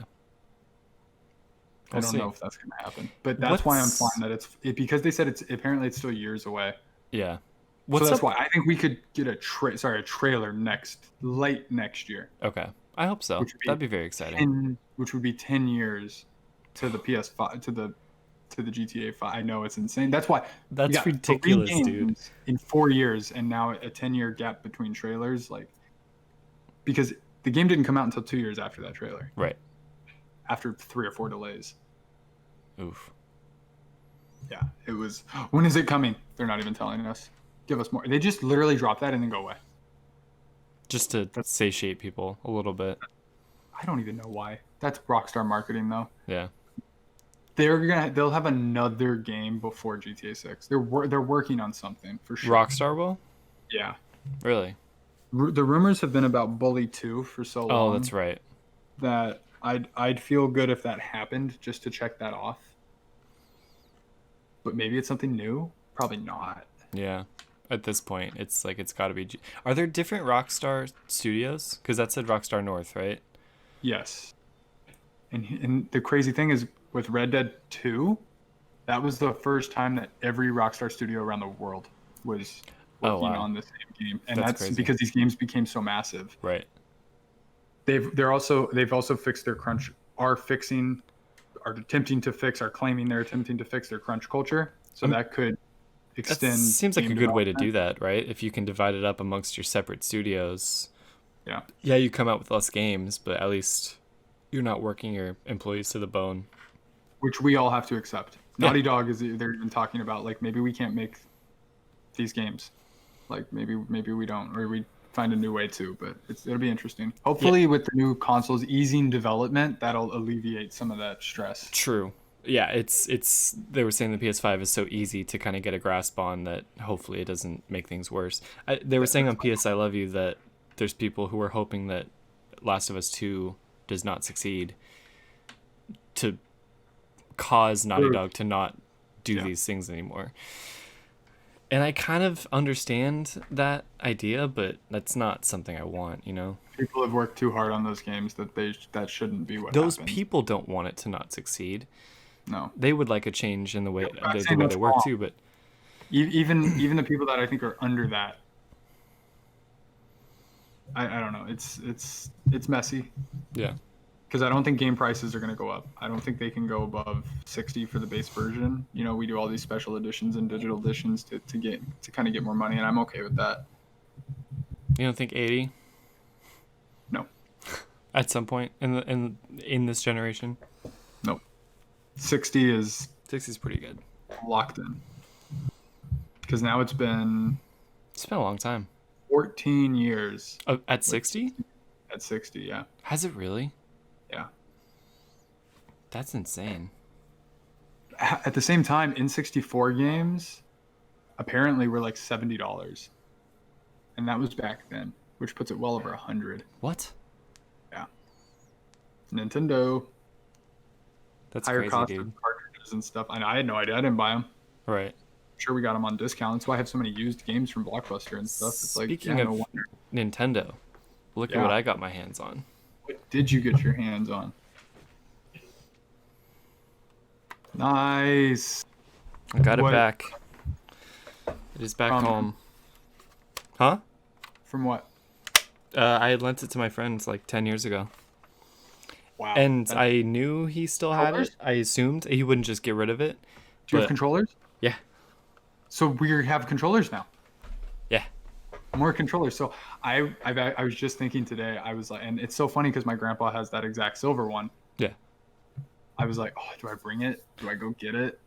I We'll don't see. know if that's going to happen, but that's why I'm What's fine that because they said it's still years away. yeah. So What's that's up? why I think we could get a trailer late next year, Okay. I hope so. which would be That'd be very exciting. which would be 10 years to the PS5 to the GTA 5. I know it's insane. That's why we That's got 3 ridiculous, dude. games in 4 years and now a 10-year gap between trailers, like because the game didn't come out until 2 years after that trailer, Right. after 3 or 4 delays. Oof. Yeah, it was. When is it coming? They're not even telling us. Give us more. They just literally drop that and then go away. Just to satiate people a little bit. I don't even know why. That's Rockstar marketing, though. Yeah. They'll have another game before GTA 6. They're working on something for sure. Rockstar will? Yeah. Really? The rumors have been about Bully 2 for so long. Oh, that's right. That I'd feel good if that happened just to check that off. But maybe it's something new. Probably not. Yeah. At this point, it's like it's got to be. Are there different Rockstar studios? Because that said Rockstar North, right? Yes. And the crazy thing is with Red Dead 2, that was the first time that every Rockstar studio around the world was Oh, working wow. on the same game, and That's that's crazy. because these games became so massive. Right. They've also fixed their crunch. Are attempting to fix, are claiming they're attempting to fix their crunch culture. So that could That extend seems like a game good way to development. do that, right? If you can divide it up amongst your separate studios. Yeah. Yeah, you come out with less games, but at least you're not working your employees to the bone. Which we all have to accept. Yeah, Naughty Dog they're even talking about like maybe we can't make these games. Like maybe we don't, or we find a new way to. But it'll be interesting. yeah, Hopefully, with the new consoles easing development, that'll alleviate some of that stress. true. Yeah, it's they were saying the PS5 is so easy to kind of get a grasp on that hopefully it doesn't make things worse. They were saying on PS I Love You that there's people who are hoping that Last of Us 2 does not succeed to cause Naughty Dog to not do these things anymore. And I kind of understand that idea, but that's not something I want, you know? People have worked too hard on those games that shouldn't be what Those happens. people don't want it to not succeed. No. They would like a change in the way I'm not the saying way that's they work wrong. too, but Even the people that I think are under that, I don't know. It's messy yeah. because I don't think game prices are going to go up. I don't think they can go above 60 for the base version. You know, we do all these special editions and digital editions to kind of get more money, and I'm okay with that. You don't think 80 No, at some point in this generation? no, 60 is 60 is pretty good. locked in because now it's been It's been a long time. 14 years Oh, at 60? at 60. Yeah, Has it really? yeah. That's insane. At the same time, N64 games apparently were like $70, and that was back then, which puts it well over 100. What? Yeah, Nintendo That's higher crazy, cost dude. of cartridges and stuff. I had no idea. I didn't buy them. Right. Sure, we got them on discount. That's why I have so many used games from Blockbuster and stuff. It's like, Speaking yeah, of no wonder. Nintendo, look at Yeah. what I got my hands on. What did you get your hands on? Nice. I got it What- back. It is back From- home. Huh? From what? I had lent it to my friends like 10 years ago. Wow. And I knew he still had it. Controllers? I assumed he wouldn't just get rid of it. Do you have but- controllers? Yeah. So we have controllers now. Yeah. More controllers. So I was just thinking today. I was like, and it's so funny because my grandpa has that exact silver one. Yeah. I was like, oh, do I bring it? Do I go get it?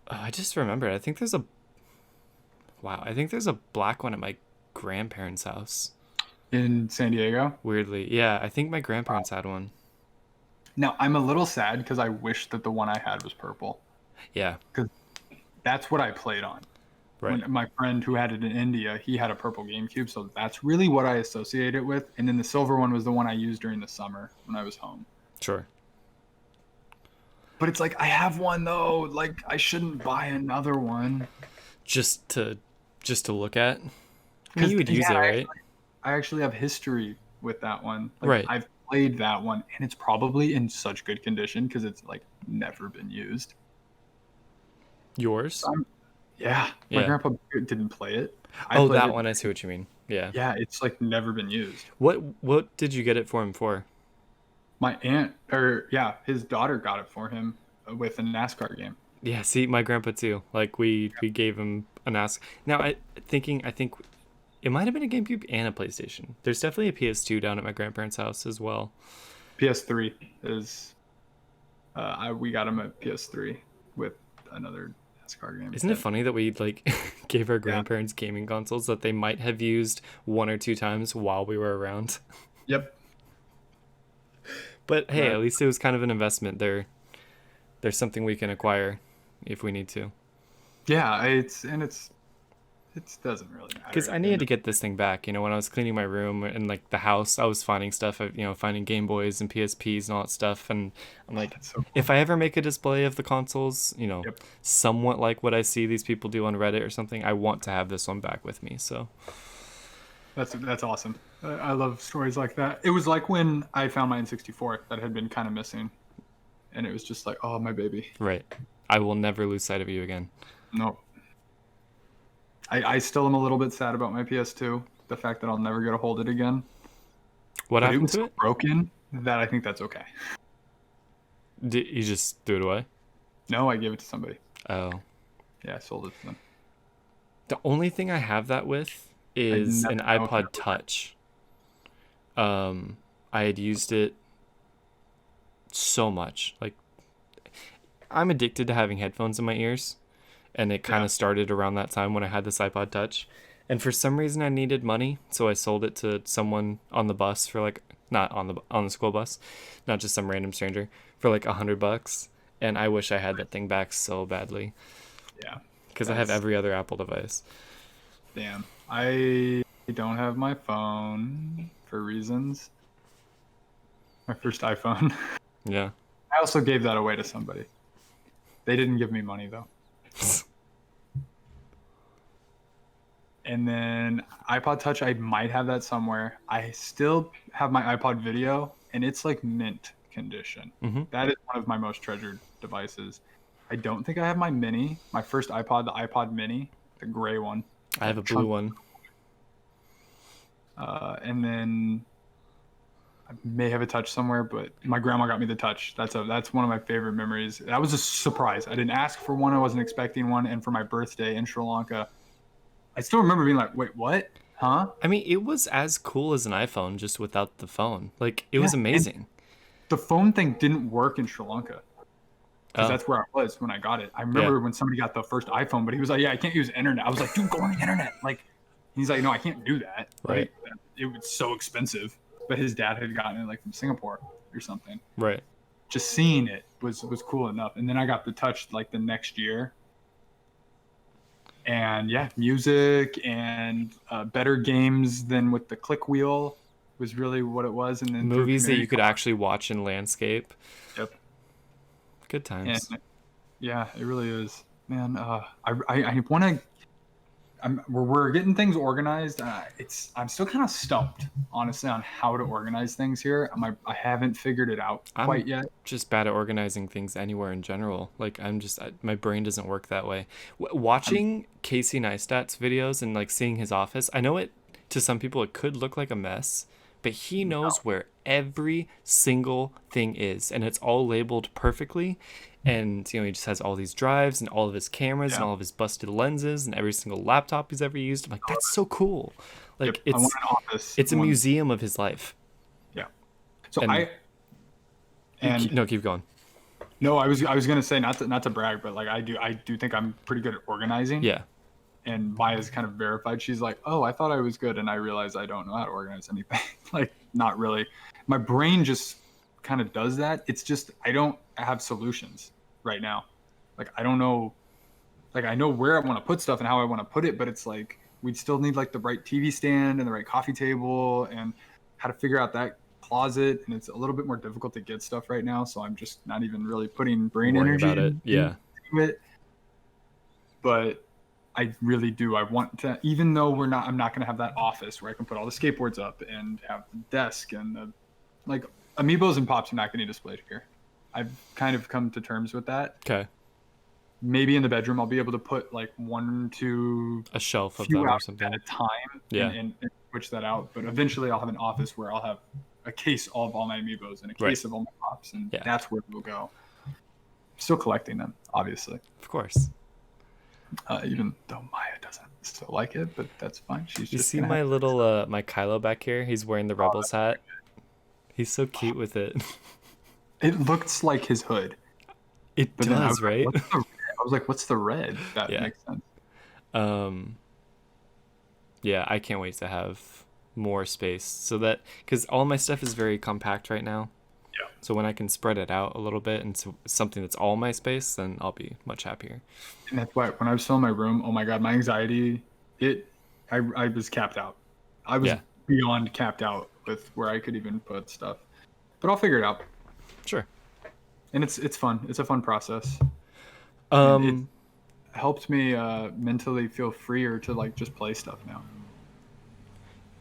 I just remembered. I think there's a. Wow. I think there's a black one at my grandparents' house. In San Diego. Weirdly. Yeah. I think my grandparents had one. Now I'm a little sad because I wish that the one I had was purple. Yeah. That's what I played on. Right. When my friend who had it in India, he had a purple GameCube, so that's really what I associate it with. And then the silver one was the one I used during the summer when I was home. Sure. But it's like I have one though. Like I shouldn't buy another one. Just to look at. I mean, you would use it, right? I actually have history with that one. Like, Right. I've played that one, and it's probably in such good condition because it's like never been used. Yours? Yeah, my Yeah. grandpa didn't play it. I Oh, played that it. one. I see what you mean. Yeah. Yeah, it's like never been used. What did you get it for him for? My aunt, or yeah, his daughter got it for him with a NASCAR game. Yeah, see, my grandpa too. Like we gave him an ask. Now I think it might have been a GameCube and a PlayStation. There's definitely a PS2 down at my grandparents' house as well. PS3 is, we got him a PS3 with another NASCAR game. Isn't it funny that we like gave our grandparents gaming consoles that they might have used one or two times while we were around? Yep. But hey, Right. at least it was kind of an investment. There's something we can acquire if we need to. Yeah, it doesn't really matter. Because I needed to get this thing back. You know, when I was cleaning my room and like the house, I was finding stuff. Finding Game Boys and PSPs and all that stuff. And I'm like, That's so cool. if I ever make a display of the consoles, Yep. somewhat like what I see these people do on Reddit or something, I want to have this one back with me. So That's awesome. I love stories like that. It was like when I found my N64 that had been kind of missing, and it was just like, oh, my baby. right, I will never lose sight of you again. No. I still am a little bit sad about my PS2. The fact that I'll never get to hold it again. What But it happened was to so it? broken that I think that's okay. You just threw it away? No, I gave it to somebody. Oh. Yeah, I sold it to them. The only thing I have that with I is never an know if iPod that was it. Touch. I had used it so much. Like, I'm addicted to having headphones in my ears, and it kind Yeah. of started around that time when I had this iPod Touch. And for some reason, I needed money, so I sold it to someone on the bus for like not on the school bus, not just some random stranger for like $100. And I wish I had that thing back so badly Yeah. because I have That's every other Apple device. damn. I don't have my phone for reasons. My first iPhone. Yeah. I also gave that away to somebody. They didn't give me money though. And then iPod Touch, I might have that somewhere. I still have my iPod Video, and it's like mint condition. Mm-hmm. That is one of my most treasured devices. I don't think I have my Mini, my first iPod, the iPod Mini, the gray one. I have a That blue chunk. one. And then I may have a Touch somewhere, but my grandma got me the Touch. That's one of my favorite memories. That was a surprise. I didn't ask for one. I wasn't expecting one. And for my birthday in Sri Lanka, I still remember being like, "Wait, what? Huh?" I mean, it was as cool as an iPhone, just without the phone. Like, it Yeah, was and amazing. the phone thing didn't work in Sri Lanka because Oh, that's where I was when I got it. I yeah, remember when somebody got the first iPhone, but he was like, "Yeah, I can't use internet." I was like, "Dude, go on the internet!" Like, he's like, "No, I can't do that." right, Right? It was so expensive. But his dad had gotten it like from Singapore or something. right. Just seeing it was cool enough. And then I got the Touch like the next year. And yeah, music and better games than with the click wheel was really what it was. And then through Movies that community you could college. actually watch in landscape. Yep. Good And times. yeah, it really is, man. I want to. We're getting things organized. I'm still kind of stumped, honestly, on how to organize things here. I haven't figured it out I'm quite yet. just bad at organizing things anywhere in general. Like, my brain doesn't work that way. I'm Watching Casey Neistat's videos and like seeing his office, I know it to some people it could look like a mess, but he knows where every single thing is, and it's all labeled perfectly. And he just has all these drives and all of his cameras and yeah. all of his busted lenses and every single laptop he's ever used. I'm like, that's so cool. Yep. Like, I want an office. it's a One. museum of his life. Yeah. So And and no, keep going. no, I was gonna say not to brag, but like I do think I'm pretty good at organizing. Yeah. And Maya's kind of verified. She's like, "Oh, I thought I was good, and I realized I don't know how to organize anything." Like, not really. My brain just kind of does that. It's just I don't have solutions right now. Like, I don't know. Like, I know where I want to put stuff and how I want to put it, but it's like we'd still need like the right TV stand and the right coffee table and how to figure out that closet. And it's a little bit more difficult to get stuff right now, so I'm just not even really putting brain Worrying energy about it. into Yeah. it. But I really do. I want to, even though I'm not going to have that office where I can put all the skateboards up and have the desk and the, like, amiibos and pops are not getting displayed here. I've kind of come to terms with that. Okay. Maybe in the bedroom, I'll be able to put like one, two, A shelf of few them or out at something. a time Yeah. and switch that out. But eventually, I'll have an office where I'll have a case of all my amiibos and a Right. case of all my pops, and Yeah. that's where we'll go. Still collecting them, obviously. Of course. Even though Maya doesn't still like it, but that's fine. She's You just see gonna my have. little my Kylo back here? He's wearing the Rebels hat. He's so cute with it. It looks like his hood, It but then does, right? I was like, "What's the red?" That Yeah. makes sense. Um yeah, I can't wait to have more space so that cuz all my stuff is very compact right now. Yeah, So when I can spread it out a little bit into something that's all my space, then I'll be much happier. and that's why when I was still in my room, oh my god, my anxiety, I was capped out. I was Yeah. beyond capped out with where I could even put stuff, but I'll figure it out. Sure. And it's fun. It's a fun process, and it Um helped me mentally feel freer to like just play stuff now.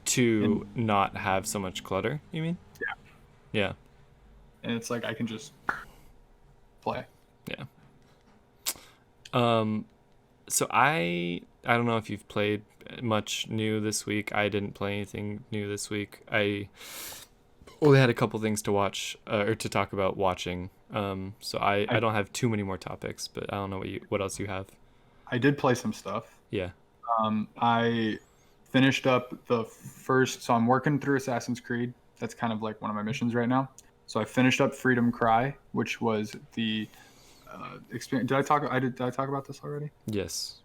to And not have so much clutter, you mean? yeah, Yeah. and it's like I can just play. Yeah. Um so I don't know if you've played much new this week. I didn't play anything new this week. I Well, they had a couple things to watch or to talk about watching. So I I don't have too many more topics, but I don't know what else you have. I did play some stuff. Yeah. I finished up the first, so I'm working through Assassin's Creed. That's kind of like one of my missions right now. So I finished up Freedom Cry, which was the experience. Did I talk about this already? Yes.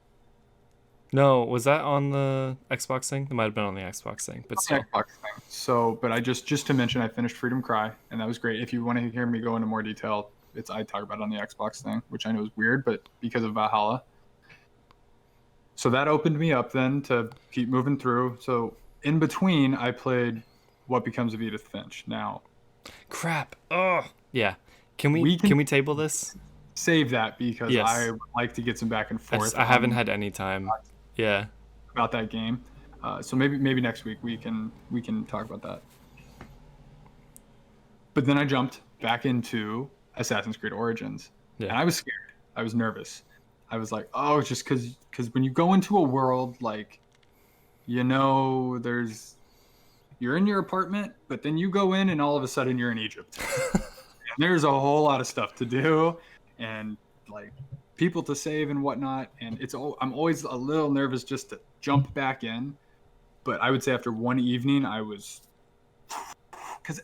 No, was that on the Xbox thing? It might have been on the Xbox thing, but The still. Xbox thing. So, but I just to mention, I finished Freedom Cry, and that was great. If you want to hear me go into more detail, I talk about it on the Xbox thing, which I know is weird, but because of Valhalla. So that opened me up then to keep moving through. So in between, I played What Becomes of Edith Finch. Now Crap. Oh. Yeah. Can we we can can we table this? save that because I Yes. would like to get some back and forth I haven't on had any time. Yeah. about that game. So maybe next week we can talk about that. But then I jumped back into Assassin's Creed Origins, Yeah. and I was scared. I was nervous. I was like, oh, it's just because when you go into a world like, there's you're in your apartment, but then you go in and all of a sudden you're in Egypt. And there's a whole lot of stuff to do, and like people to save and whatnot. And I'm always a little nervous just to jump back in. But I would say after one evening, I was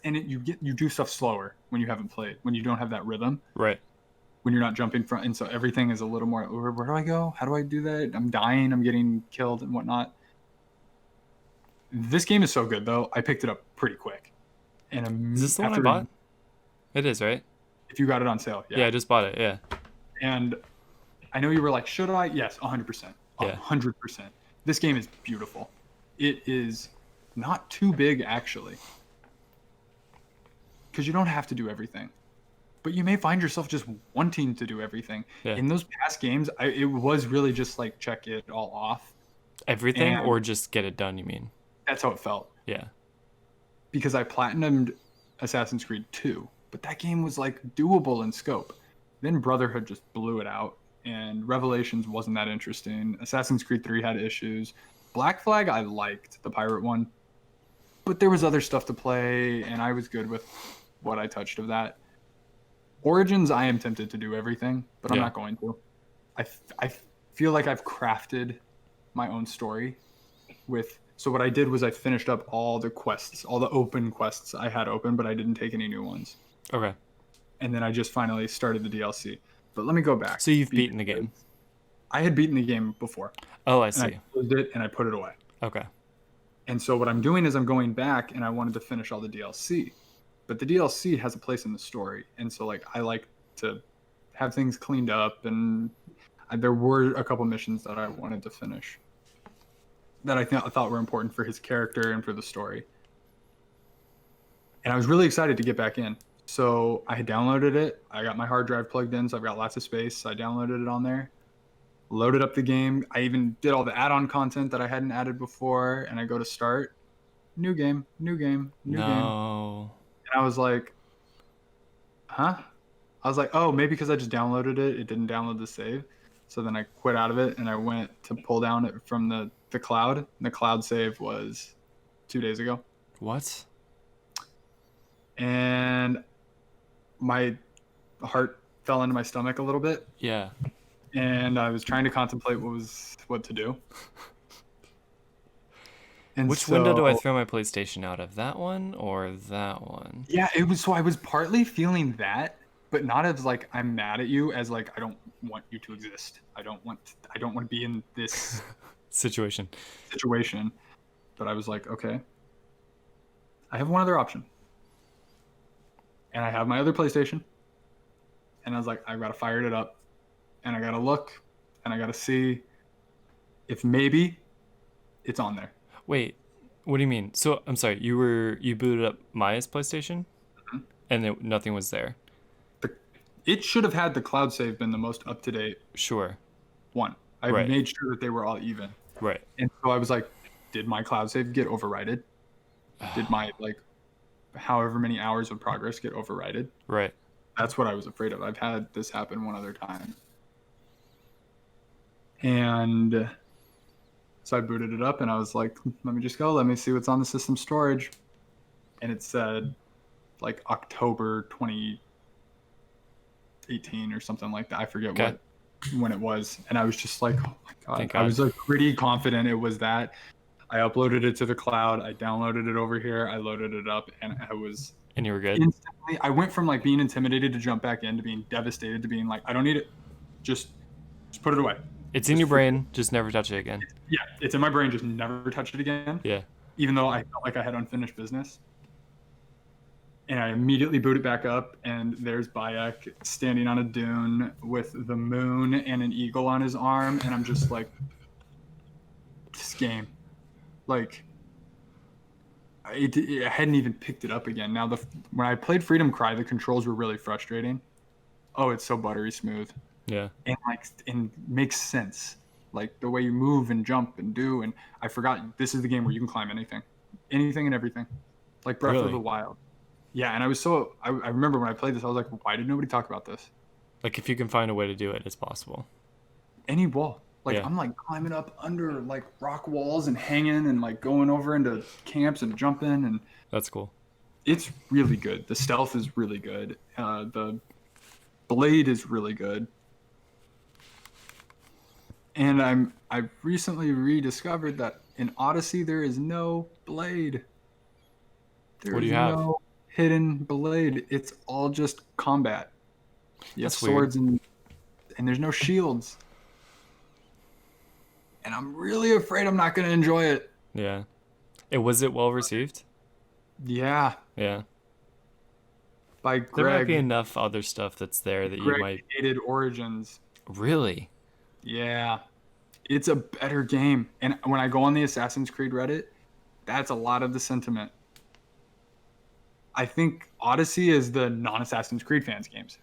you do stuff slower when you haven't played, when you don't have that rhythm, Right. when you're not jumping front, and so everything is a little more. Where do I go? How do I do that? I'm dying. I'm getting killed and whatnot. This game is so good though. I picked it up pretty quick, and Is this the one I after bought? It is, right? if you got it on sale, Yeah, yeah. I just bought it. Yeah. And I know you were like, should I? Yes, 100%, Yeah. 100%. This game is beautiful. It is not too big actually, because you don't have to do everything, but you may find yourself just wanting to do everything. Yeah. In those past games, it was really just like check it all off, Everything and or just get it done, you mean? that's how it felt. Yeah. Because I platinumed Assassin's Creed 2, but that game was like doable in scope. Then Brotherhood just blew it out, and Revelations wasn't that interesting. Assassin's Creed 3 had issues. Black Flag, I liked the pirate one, but there was other stuff to play, and I was good with what I touched of that. Origins, I am tempted to do everything, but I'm Yeah. not going to. I feel like I've crafted my own story with. So what I did was I finished up all the quests, all the open quests I had open, but I didn't take any new ones. Okay. And then I just finally started the DLC. But let me go back. So you've beaten the game. I had beaten the game before, Oh, I and see. I closed it and I put it away. Okay. And so what I'm doing is I'm going back and I wanted to finish all the DLC. But the DLC has a place in the story. And so like I like to have things cleaned up, and there were a couple missions that I wanted to finish that I thought were important for his character and for the story. And I was really excited to get back in. So I had downloaded it. I got my hard drive plugged in, so I've got lots of space. So I downloaded it on there, loaded up the game. I even did all the add-on content that I hadn't added before, and I go to start. New game, new game, new game. No. And I was like, huh? I was like, oh, maybe because I just downloaded it, it didn't download the save. So then I quit out of it and I went to pull down it from the cloud. And the cloud save was 2 days ago. What? And my heart fell into my stomach a little bit. Yeah. And I was trying to contemplate what to do. And Which window do I throw my PlayStation out of? That one or that one? Yeah, it was. So I was partly feeling that, but not as like I'm mad at you, as like I don't want you to exist. I don't want to be in this Situation. situation. But I was like, okay, I have one other option, and I have my other PlayStation, and I was like, I gotta fire it up, and I gotta look, and I gotta see if maybe it's on there. Wait, what do you mean? So I'm sorry, you booted up Maya's PlayStation, Mhm. and nothing was there. It should have had the cloud save been the most up to date Sure. one. I Right. made sure that they were all even. Right. And so I was like, did my cloud save get overridden? Did my like however many hours of progress get overridden? Right. That's what I was afraid of. I've had this happen one other time. And so I booted it up and I was like, let me just go. Let me see what's on the system storage. And it said like October 2018 or something like that. I forget Okay. when it was, and I was just like, oh my god. Thank I God. was like pretty confident it was that. I uploaded it to the cloud. I downloaded it over here. I loaded it up, and I was And you were good? instantly. I went from like being intimidated to jump back in to being devastated to being like, I don't need it. Just put it away. It's in Just your forget. brain. Just never touch it again. Yeah, it's in my brain. Just never touch it again. Yeah. Even though I felt like I had unfinished business. And I immediately boot it back up, and there's Bayek standing on a dune with the moon and an eagle on his arm, and I'm just like, this game, like, I hadn't even picked it up again. Now, when I played Freedom Cry, the controls were really frustrating. Oh, it's so buttery smooth, Yeah. and makes sense, like the way you move and jump and do. And I forgot this is the game where you can climb anything and everything, like Breath of Really? the Wild. Yeah, and I remember when I played this, I was like, why did nobody talk about this? Like if you can find a way to do it, it's possible. Any wall. Like Yeah. I'm like climbing up under like rock walls and hanging and like going over into camps and jumping, and That's cool. it's really good. The stealth is really good. The blade is really good. And I've recently rediscovered that in Odyssey there is no blade. There What do is you have? no hidden blade. It's all just combat. You have That's weird. swords and there's no shields. And I'm really afraid I'm not going to enjoy it. Yeah. Was it well received? Yeah, Yeah. by There might be Greg. enough other stuff that's there that you Greg might hated Origins. really. Yeah, it's a better game. And when I go on the Assassin's Creed Reddit, that's a lot of the sentiment. I think Odyssey is the non-Assassin's Creed fans games.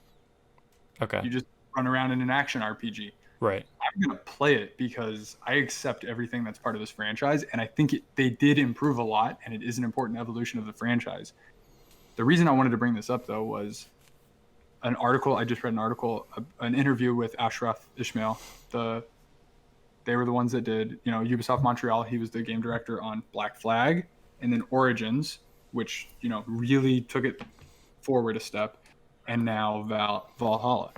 Okay. You just run around in an action RPG. Right. I'm gonna play it because I accept everything that's part of this franchise, and I think they did improve a lot, and it is an important evolution of the franchise. The reason I wanted to bring this up though was an article. I just read an article, an interview with Ashraf Ismail. They were the ones that did, Ubisoft Montreal. He was the game director on Black Flag, and then Origins, which really took it forward a step, and now Valhalla.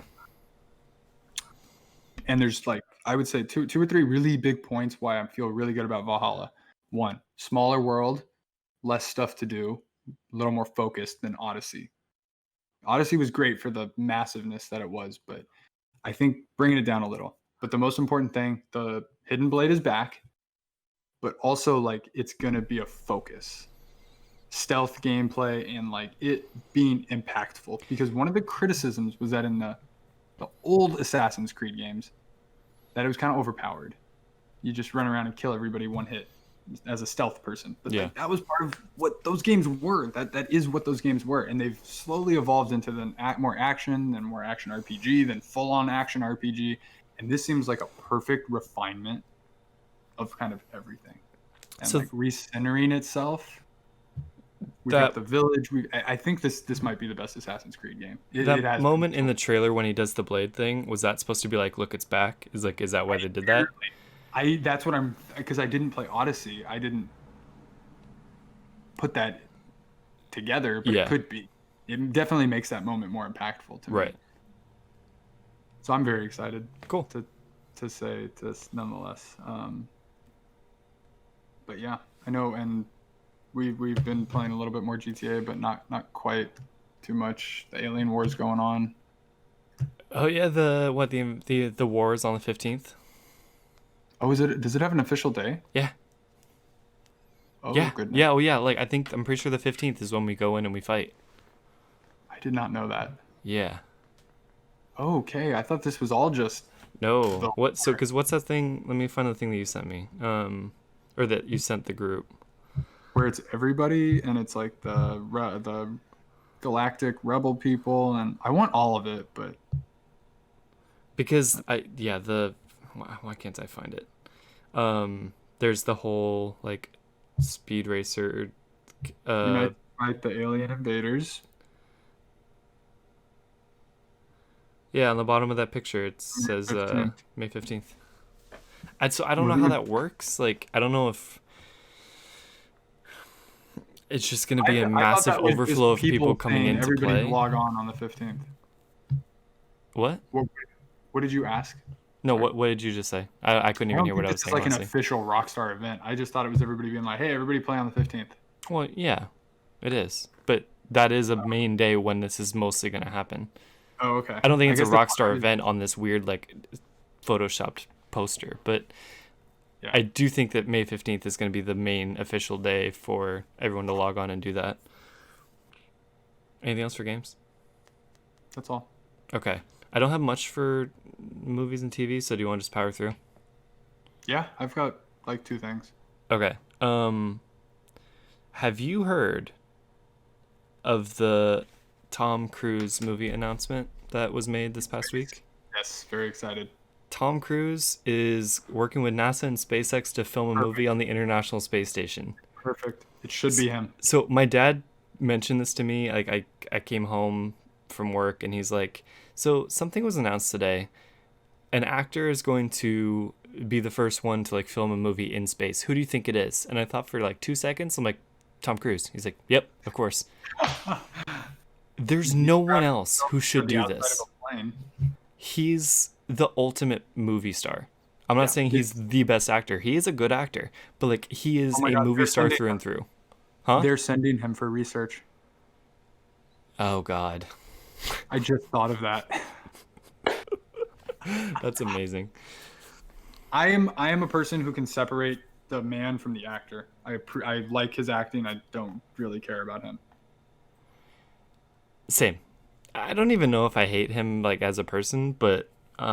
And there's like I would say two or three really big points why I feel really good about Valhalla. One, smaller world, less stuff to do, a little more focused than Odyssey. Odyssey was great for the massiveness that it was, but I think bringing it down a little. But the most important thing, the hidden blade is back, but also like it's gonna be a focus, stealth gameplay, and like it being impactful. Because one of the criticisms was that in the old Assassin's Creed games, that it was kind of overpowered. You just run around and kill everybody one hit as a stealth person. But Yeah. like, that was part of what those games were. That is what those games were, and they've slowly evolved into more action, then more action RPG, then full on action RPG. And this seems like a perfect refinement of kind of everything, and So like recentering itself. We that got the village. I think this might be the best Assassin's Creed game. It that has moment been. in the trailer when he does the blade thing, was that supposed to be like, look, it's back? Is that why they did that? That's what I'm, because I didn't play Odyssey. I didn't put that together, but Yeah. it could be. It definitely makes that moment more impactful to me. Right. So I'm very excited Cool. to say this nonetheless. But yeah, I know, and we've been playing a little bit more GTA, but not quite too much. The Alien Wars going on. Oh yeah, the war is on the 15th. Oh, does it have an official day? Yeah. Oh, Yeah. goodness. Yeah, oh yeah, like I'm pretty sure the 15th is when we go in and we fight. I did not know that. Yeah. Oh, okay, I thought this was all just No. the What cuz what's that thing? Let me find the thing that you sent me. Or that you sent the group. where it's everybody and it's like the galactic rebel people, and I want all of it, but Because why can't I find it? There's the whole like speed racer Unite fight the alien invaders. yeah, on the bottom of that picture it says 15th. May 15th. So I don't know how that works. Like I don't know if It's just going to be a I thought massive that was just overflow of people people coming saying into everybody to play. log on the 15th. What? What did you ask? No, Sorry. what did you just say? I couldn't I even don't hear what think I this was is saying, like an honestly. official Rockstar event. I just thought it was everybody being like, "Hey, everybody play on the 15th." Well, yeah, it is. But that is a main day when this is mostly going to happen. Oh, okay. I don't think I it's a guess that's Rockstar event on this weird, like, photoshopped poster, but yeah. I do think that May 15th is going to be the main official day for everyone to log on and do that. Anything else for games? That's all. Okay. I don't have much for movies and TV, so do you want to just power through? Yeah, I've got like two things. Okay. Have you heard of the Tom Cruise movie announcement that was made this past week? Yes, very excited. Tom Cruise is working with NASA and SpaceX to film a movie Perfect. on the International Space Station. Perfect. It should be him. So my dad mentioned this to me. Like I came home from work and he's like, "So something was announced today. An actor is going to be the first one to like film a movie in space. Who do you think it is?" And I thought for like 2 seconds, I'm like, "Tom Cruise." He's like, "Yep, of course." There's no one else who should The do outside this. of a plane. He's the ultimate movie star. I'm not Yeah. saying he's the best actor. He is a good actor, but like he is Oh my a God, movie star through and through. Huh? they're sending him for research. Oh God. I just thought of that. That's amazing. I am a person who can separate the man from the actor. I like his acting. I don't really care about him. Same. I don't even know if I hate him like as a person, but as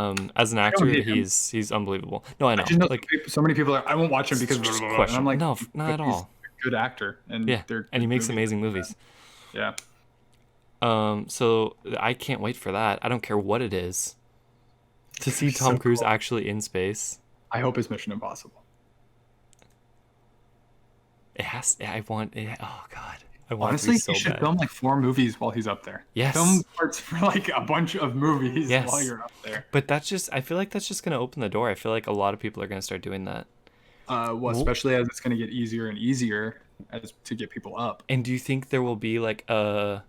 an I don't actor, hate him. he's unbelievable. No, I I know. just know Like so many people are, I won't watch him because blah, just blah, blah. And I'm question. like, No, not but at he's all. a good actor, and Yeah, they're and he good makes movies. amazing movies. Yeah, So I can't wait for that. I don't care what it is. To see so Tom Cruise cool. actually in space, I hope it's Mission Impossible. it has. I want it. Oh God, I want it to be Honestly, so you should bad. film like 4 movies while he's up there. Yes. Film parts for like a bunch of movies while Yes. you're up there. But that's just. I feel like that's just gonna open the door. I feel like a lot of people are gonna start doing that. Well, Well, especially as it's going to get easier and easier as to get people up. and do you think there will be like a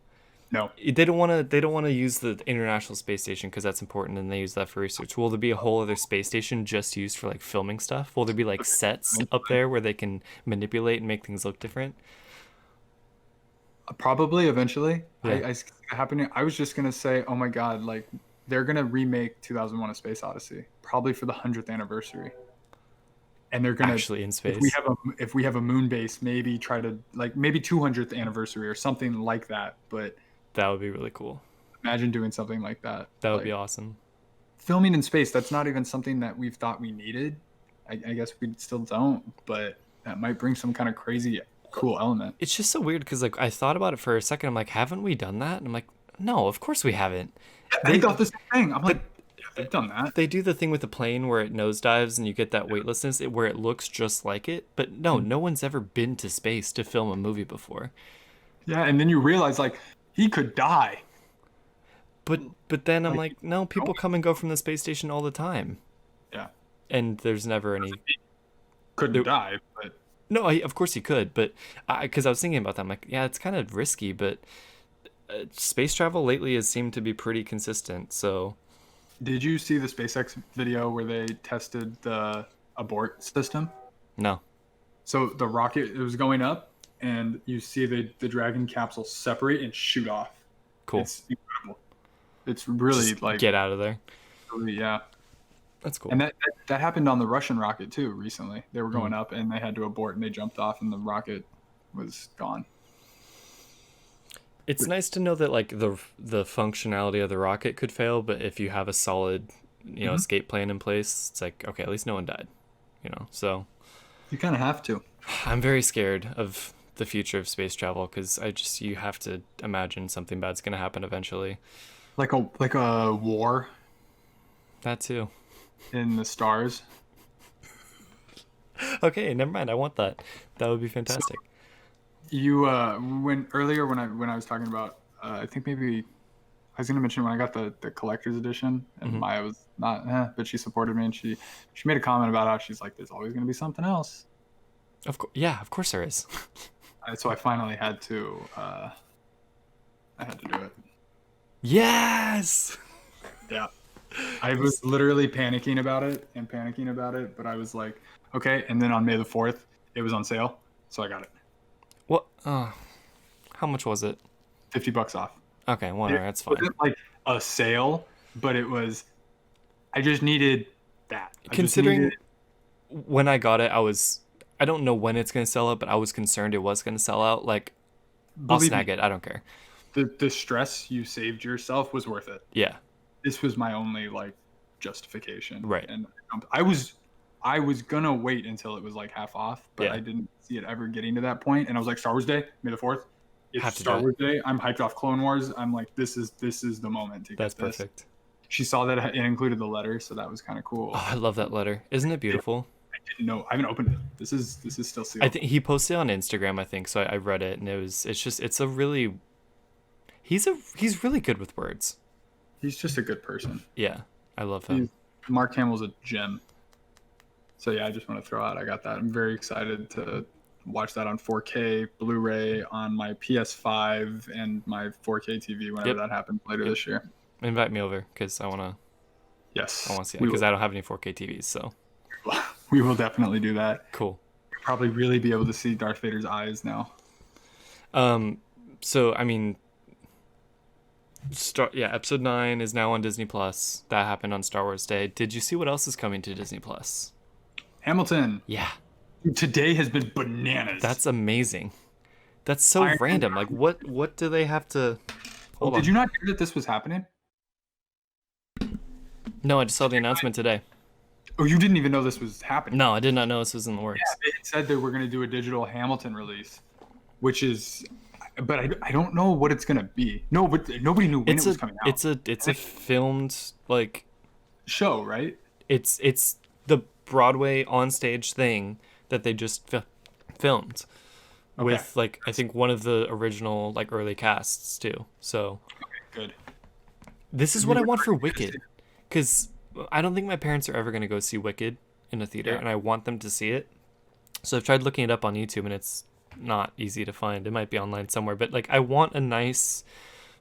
No, they don't want to use the International Space Station because that's important and they use that for research. Will there be a whole other space station just used for like filming stuff? Will there be like sets up there where they can manipulate and make things look different? probably eventually. Yeah. I see it happening. I was just going to say, oh my God, like they're going to remake 2001: A Space Odyssey, probably for the 100th anniversary. And they're going to Actually in space. if we have a moon base, maybe try to like maybe 200th anniversary or something like that. But That would be really cool. imagine doing something like that. That would Like, be awesome. filming in space, that's not even something that we've thought we needed. I guess we still don't, but that might bring some kind of crazy cool element. It's just so weird because like I thought about it for a second. I'm like, haven't we done that? And I'm like, no, of course we haven't. I thought the same thing. I'm like, yeah, they've done that. They do the thing with the plane where it nosedives and you get that weightlessness where it looks just like it. But no one's ever been to space to film a movie before. Yeah, and then you realize like he could die. But then I'm Like, like, no, people come and go from the space station all the time, Yeah, and there's never any. couldn't There- die, but No, of course he could, but because I was thinking about that, I'm like, yeah, it's kind of risky, but space travel lately has seemed to be pretty consistent. So did you see the SpaceX video where they tested the abort system? no, So the rocket it was going up, and you see the Dragon capsule separate and shoot off. cool. It's incredible. It's really Just like get out of there. really, yeah. That's cool. And that happened on the Russian rocket too recently. They were going up and they had to abort and they jumped off and the rocket was gone. It's nice to know that like the functionality of the rocket could fail, but if you have a solid, escape plan in place, it's like okay, at least no one died. So You kind of have to. I'm very scared of the future of space travel because you have to imagine something bad's gonna happen eventually. Like a war That too. in the stars. Okay, never mind. I want that. That would be fantastic. You when earlier when I was talking about I think maybe I was gonna mention when I got the collector's edition and Maya was not but she supported me and she made a comment about how she's like there's always gonna be something else. Of course, yeah, of course there is. So I finally had to. I had to do it. Yes. Yeah. I was literally panicking about it, but I was like, okay. And then on May the 4th, it was on sale, so I got it. What? How much was it? $50 off. Okay, It whatever. That's fine. wasn't like a sale, but it was. I just needed that. I just Considering needed. when I got it, I don't know when it's gonna sell out, but I was concerned it was gonna sell out. Like, I'll Believe snag me, it. I don't care. the stress you saved yourself was worth it. Yeah. This was my only like justification, Right. and I was gonna wait until it was like half off, but Yeah. I didn't see it ever getting to that point, and I was like, Star Wars Day, May the 4th. It's Have to do Star it. Wars Day. I'm hyped off Clone Wars. I'm like, this is the moment to That's get this. perfect. She saw that it included the letter, so that was kind of cool. Oh, I love that letter. Isn't it beautiful? I didn't know. I haven't opened it. This is still I sealed. think he posted it on Instagram, I think, so I read it, and it's a really, he's really good with words. He's just a good person. Yeah, I love him. Mark Hamill's a gem. So yeah, I just want to throw out. I got that. I'm very excited to watch that on 4K Blu-ray on my PS5 and my 4K TV whenever Yep. that happens later this year. Invite me over because I wanna Yes, see it because I don't have any 4K TVs. So we will definitely do that. cool. Probably really be able to see Darth Vader's eyes now. So I mean, episode 9 is now on Disney Plus. That happened on Star Wars Day. Did you see what else is coming to Disney Plus? Hamilton. Yeah, Today has been bananas. that's amazing. That's so Iron random. Like, what do they have to? Hold on. Did you not hear that this was happening? No, I just saw the announcement today. Oh, you didn't even know this was happening? No, I did not know this was in the works. Yeah, they had said they were going to do a digital Hamilton release, which is, but I don't know what it's going to be. No, but nobody knew when it was coming out. It's a filmed, like, Show, right? it's the Broadway onstage thing that they just filmed with, like, I think one of the original, like, early casts too. So Good. this is what I want for Wicked, because I don't think my parents are ever going to go see Wicked in a theater, Yeah. and I want them to see it. So I've tried looking it up on YouTube, and it's not easy to find. It might be online somewhere, but like I want a nice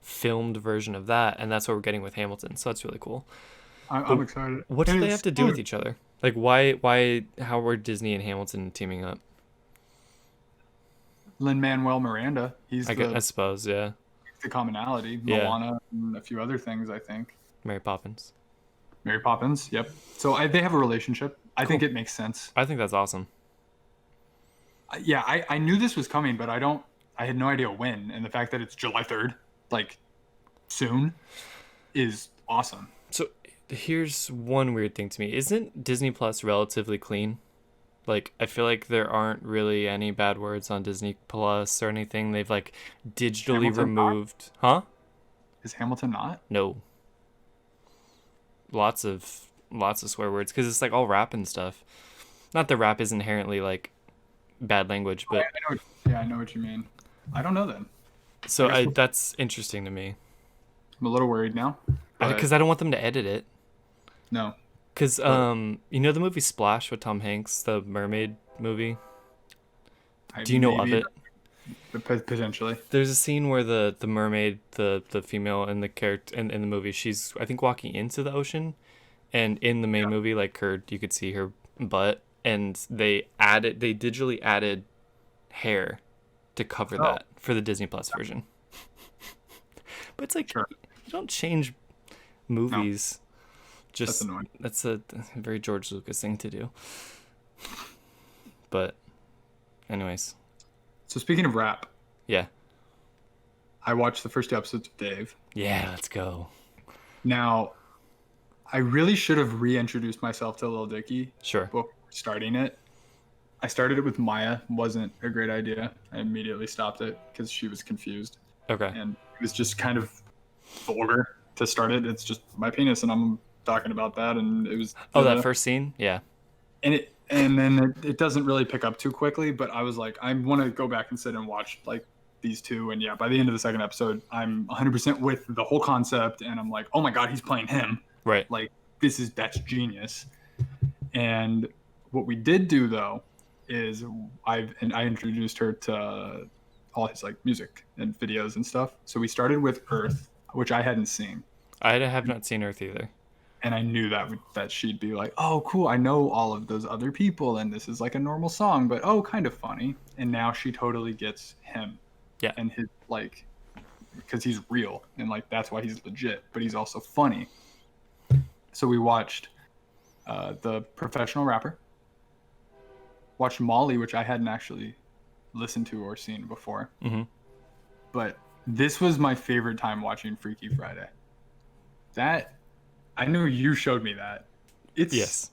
filmed version of that, and that's what we're getting with Hamilton. So that's really cool. I'm excited. What do And they it's have to do with fun. each other? Like why how were Disney and Hamilton teaming up? Lin-Manuel Miranda. He's I suppose, yeah. the commonality. Yeah. Moana and a few other things, I think. Mary Poppins. Mary Poppins. Yep. So they have a relationship. I think it makes sense. I think that's awesome. Yeah, I knew this was coming, but I had no idea when. And the fact that it's July 3rd, like soon, is awesome. So here's one weird thing to me. Isn't Disney Plus relatively clean? Like, I feel like there aren't really any bad words on Disney Plus or anything. They've like digitally Hamilton not? removed. Huh? Is Hamilton not? No. Lots of swear words because it's like all rap and stuff. Not that rap is inherently like bad language, but I know what you mean. I don't know then. so I guess that's interesting to me I'm a little worried now. but because I don't want them to edit it. no. Because you know the movie Splash with Tom Hanks, the mermaid movie. Do you know of it? Potentially. There's a scene where the mermaid, the female in the character in the movie, she's I think walking into the ocean, and in the main movie, like you could see her butt, and they digitally added hair to cover that for the Disney Plus version. But it's like Sure. you don't change movies. Just That's annoying. that's a very George Lucas thing to do. But anyways, So speaking of rap, yeah. I watched the first 2 episodes of Dave. Yeah, let's go. Now, I really should have reintroduced myself to Lil Dicky Sure. before starting it. I started it with Maya. Wasn't a great idea. I immediately stopped it because she was confused. Okay. And it was just kind of vulgar to start it. It's just my penis, and I'm talking about that. And it was... Oh, that first scene? Yeah. And then it doesn't really pick up too quickly, but I was like, I want to go back and sit and watch like these two. And yeah, by the end of the second episode, I'm 100% with the whole concept. And I'm like, oh my God, he's playing him. Right. Like, that's genius. And what we did do though is I introduced her to all his like music and videos and stuff. So we started with Earth, which I hadn't seen, I have not seen Earth either. and I knew that she'd be like, "Oh, cool! I know all of those other people, and this is like a normal song, but oh, kind of funny." And now she totally gets him Yeah. and his like, because he's real and like that's why he's legit, but he's also funny. So we watched the Professional Rapper, watched Molly, which I hadn't actually listened to or seen before. Mm-hmm. But this was my favorite time watching Freaky Friday. That I know you showed me that. It's Yes.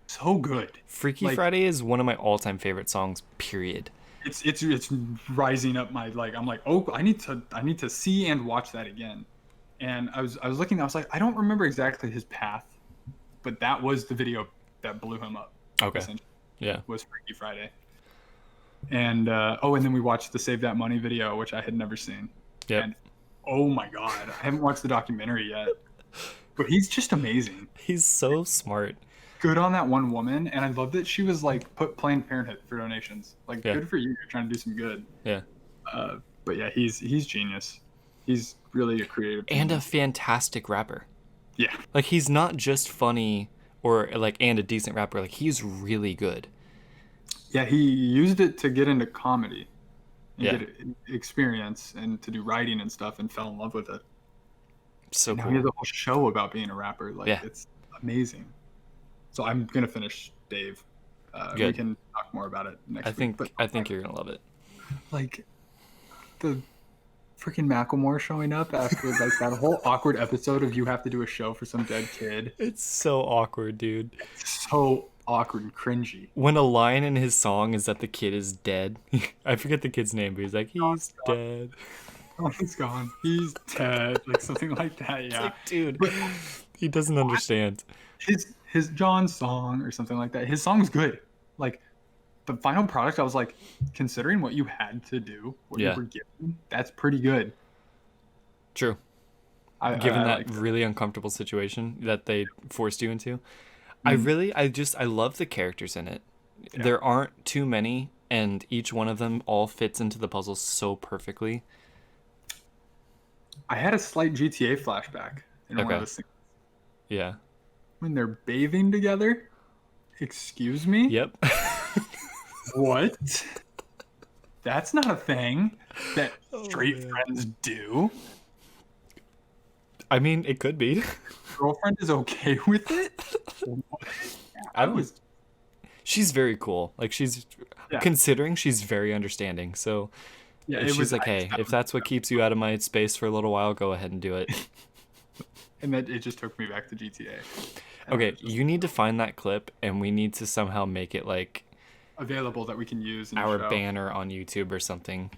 so good. Freaky Like, Friday is one of my all-time favorite songs, period. It's rising up my like I'm like, oh, I need to see and watch that again. And I was looking, I was like, I don't remember exactly his path, but that was the video that blew him up. Okay. Essentially, Yeah. was Freaky Friday. And and then we watched the Save That Money video, which I had never seen. Yep. And oh my god, I haven't watched the documentary yet, but he's just amazing. He's so smart. Good on that one woman, and I love that she was like put Planned Parenthood for donations. Like, Yeah. good for you, you're trying to do some good. Yeah. But yeah, he's genius. He's really a creative And a genius. fantastic rapper. Yeah, Like, he's not just funny or like and a decent rapper. Like, he's really good. yeah. He used it to get into comedy and Yeah. get experience and to do writing and stuff, and fell in love with it. So Now he has cool. a whole show about being a rapper. Like, Yeah. it's amazing. So I'm gonna finish Dave. We Good. can talk more about it next I week. think But I think you're gonna love it. like the freaking Macklemore showing up after like that whole awkward episode of you have to do a show for some dead kid. It's so awkward, dude. So awkward and cringy. When a line in his song is that the kid is dead. I forget the kid's name, but he's like, he's dead. Oh, he's gone. He's dead. Like something like that. It's Yeah. like, dude, But he doesn't understand. his John's song or something like that. His song's good. Like the final product, I was like, considering what you had to do, what Yeah. you were given, that's pretty good. True. I Given that like that. really uncomfortable situation that they forced you into. Mm. I love the characters in it. Yeah. There aren't too many, and each one of them all fits into the puzzle so perfectly. I had a slight GTA flashback in one Okay. of the scenes Yeah. when they're bathing together. Excuse me? Yep. What? That's not a thing that straight man. friends do. I mean, it could be. Girlfriend is okay with it? What? I I don't- was She's very cool. Like, she's Yeah. considering she's very understanding. So yeah, if it she's was like, I hey, just- that if was- that's what keeps you out of my space for a little while, go ahead and do it. and then it just took me back to GTA. And I Okay, was just you need to find that clip, and we need to somehow make it like available that we can use in our the show. banner on YouTube or something.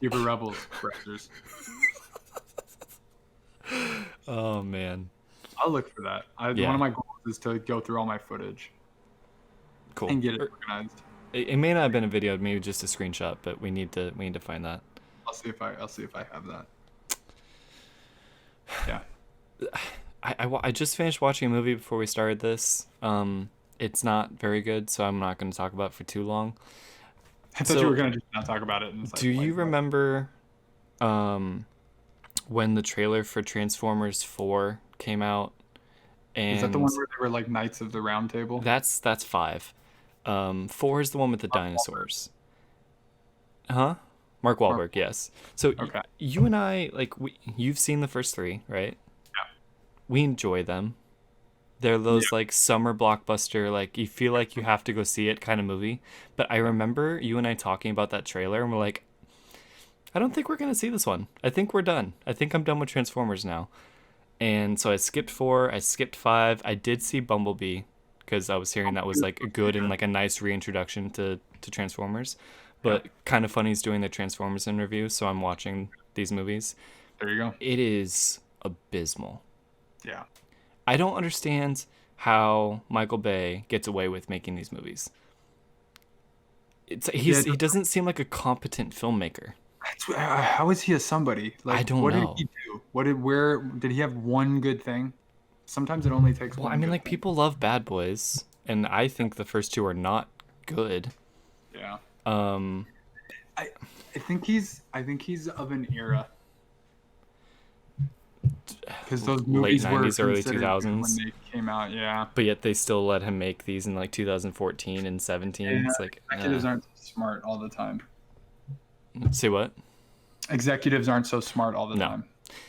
Uber Rebels brothers. Oh man, I'll look for that. Yeah. One of my goals is to go through all my footage cool. and get it Or- organized. It may not have been a video, maybe just a screenshot, but we need to find that. I'll see if I have that. Yeah. I just finished watching a movie before we started this. It's not very good, so I'm not going to talk about it for too long. I thought So- you were gonna just not talk about it. And it's like, Do you like, remember when the trailer for Transformers 4 came out? And Is that the one where they were like Knights of the Round Table? that's 5. 4 is the one with the dinosaurs. Huh? Mark Wahlberg, yes. So Okay. you and I, like, you've seen the first 3, right? Yeah. We enjoy them. They're those like summer blockbuster, like you feel like you have to go see it kind of movie. But I remember you and I talking about that trailer, and we're like, I don't think we're gonna see this one. I think we're done. I think I'm done with Transformers now. And so I skipped 4, I skipped 5. I did see Bumblebee because I was hearing that was like good and like a nice reintroduction to Transformers. But Kind of Funny's doing the Transformers in review, so I'm watching these movies. There you go. It is abysmal. Yeah. I don't understand how Michael Bay gets away with making these movies. He doesn't seem like a competent filmmaker. How is he a somebody? Like, I don't what know. did he do? Where did he have one good thing? Sometimes it only takes Well, one. I mean, good like thing. people love Bad Boys, and I think the first 2 are not good. Yeah. Um, I I think he's of an era because those Late movies were 90s, early considered good when 2000s, they came out. Yeah. but yet they still let him make these in like 2014 and 17. And It's like, executives aren't smart all the time. say what? Executives aren't so smart all the No. time.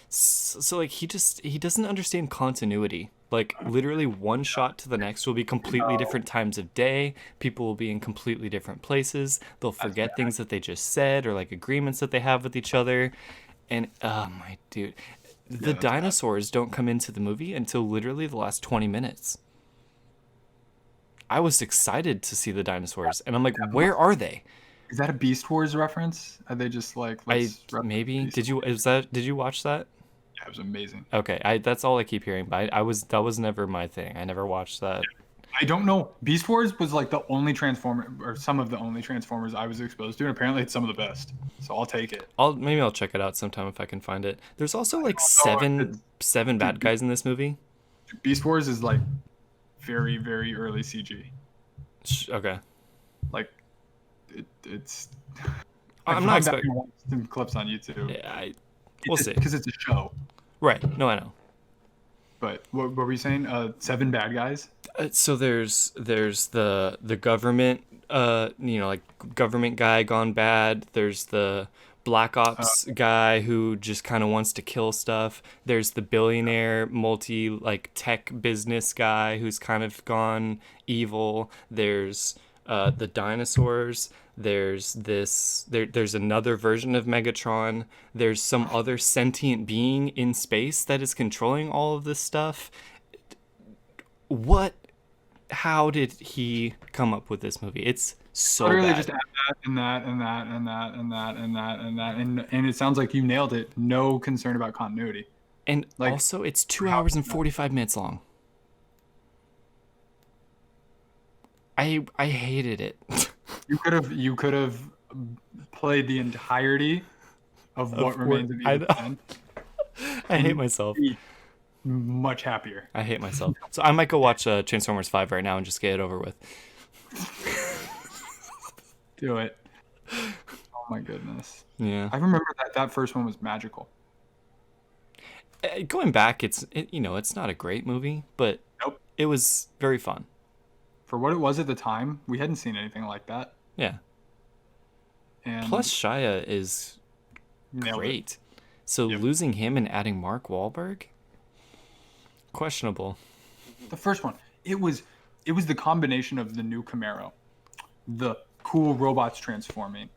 So like he doesn't understand continuity. Like literally one shot to the next will be completely Oh, different times of day. People will be in completely different places. They'll that's forget bad. things that they just said or like agreements that they have with each other. And oh my dude, the Yeah, that's bad. dinosaurs don't come into the movie until literally the last 20 minutes. I was excited to see the dinosaurs and I'm like, where are they? Is that a Beast Wars reference? Are they just like I let's reference maybe Beast Wars? did you watch that? Yeah, it was amazing. Okay, I that's all I keep hearing, but I was that was never my thing. I never watched that. I don't know. Beast Wars was like the only Transformer, or some of the only Transformers I was exposed to, and apparently it's some of the best. So I'll take it. I'll check it out sometime if I can find it. There's also like I don't know if seven bad dude, guys in this movie. Beast Wars is like very, very early CG. Okay, Like it's. I'm I've not gone back expecting. and watched some clips on YouTube. Yeah, we'll see. Because it's a show. Right? No, I know. But what were we saying? Seven bad guys. So there's the government like government guy gone bad. There's the black Uh, ops guy who just kind of wants to kill stuff. There's the billionaire multi like tech business guy who's kind of gone evil. There's the dinosaurs. There's another version of Megatron. There's some other sentient being in space that is controlling all of this stuff. What How did he come up with this movie? It's so Literally bad. just add that and that and that and that and that and that and that and it sounds like you nailed it. No concern about continuity. And Like also it's two how hours and 45 minutes long. I hated it. you could have played the entirety of what remains of I Edith know. Finch I hate and myself. be much happier. I hate myself. So I might go watch Transformers 5 right now and just get it over with. Do it. Oh my goodness. Yeah. I remember that first one was magical. Going back, it's not a great movie, but Nope. it was very fun. For what it was at the time, we hadn't seen anything like that. Yeah. And Plus Shia is nailed it. great. So Yep. losing him and adding Mark Wahlberg? Questionable. The first one, it was the combination of the new Camaro, the cool robots transforming,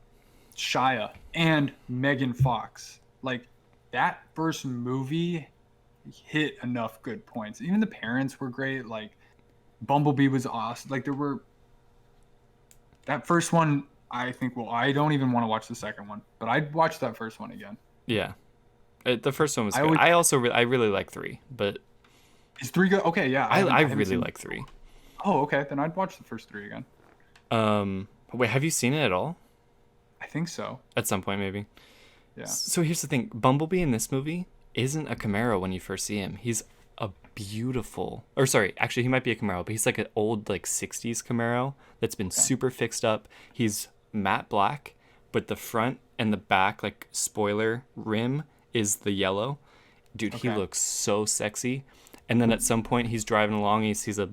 Shia, and Megan Fox. Like that first movie hit enough good points. Even the parents were great. Like Bumblebee was awesome. Like there were that first one. I think. Well, I don't even want to watch the second one, but I'd watch that first one again. Yeah. The first one was I good. always I also I really like 3, but is three good? Okay, yeah. I haven't really seen. like 3. Oh, okay. Then I'd watch the first three again. Wait, have you seen it at all? I think so. At some point, maybe. Yeah. So here's the thing: Bumblebee in this movie isn't a Camaro when you first see him. He's a beautiful, or sorry, actually he might be a Camaro, but he's like an old like '60s Camaro that's been super fixed up. He's matte black, but the front and the back like spoiler rim is the yellow. Dude, he Okay. looks so sexy. And then at some point he's driving along, he sees a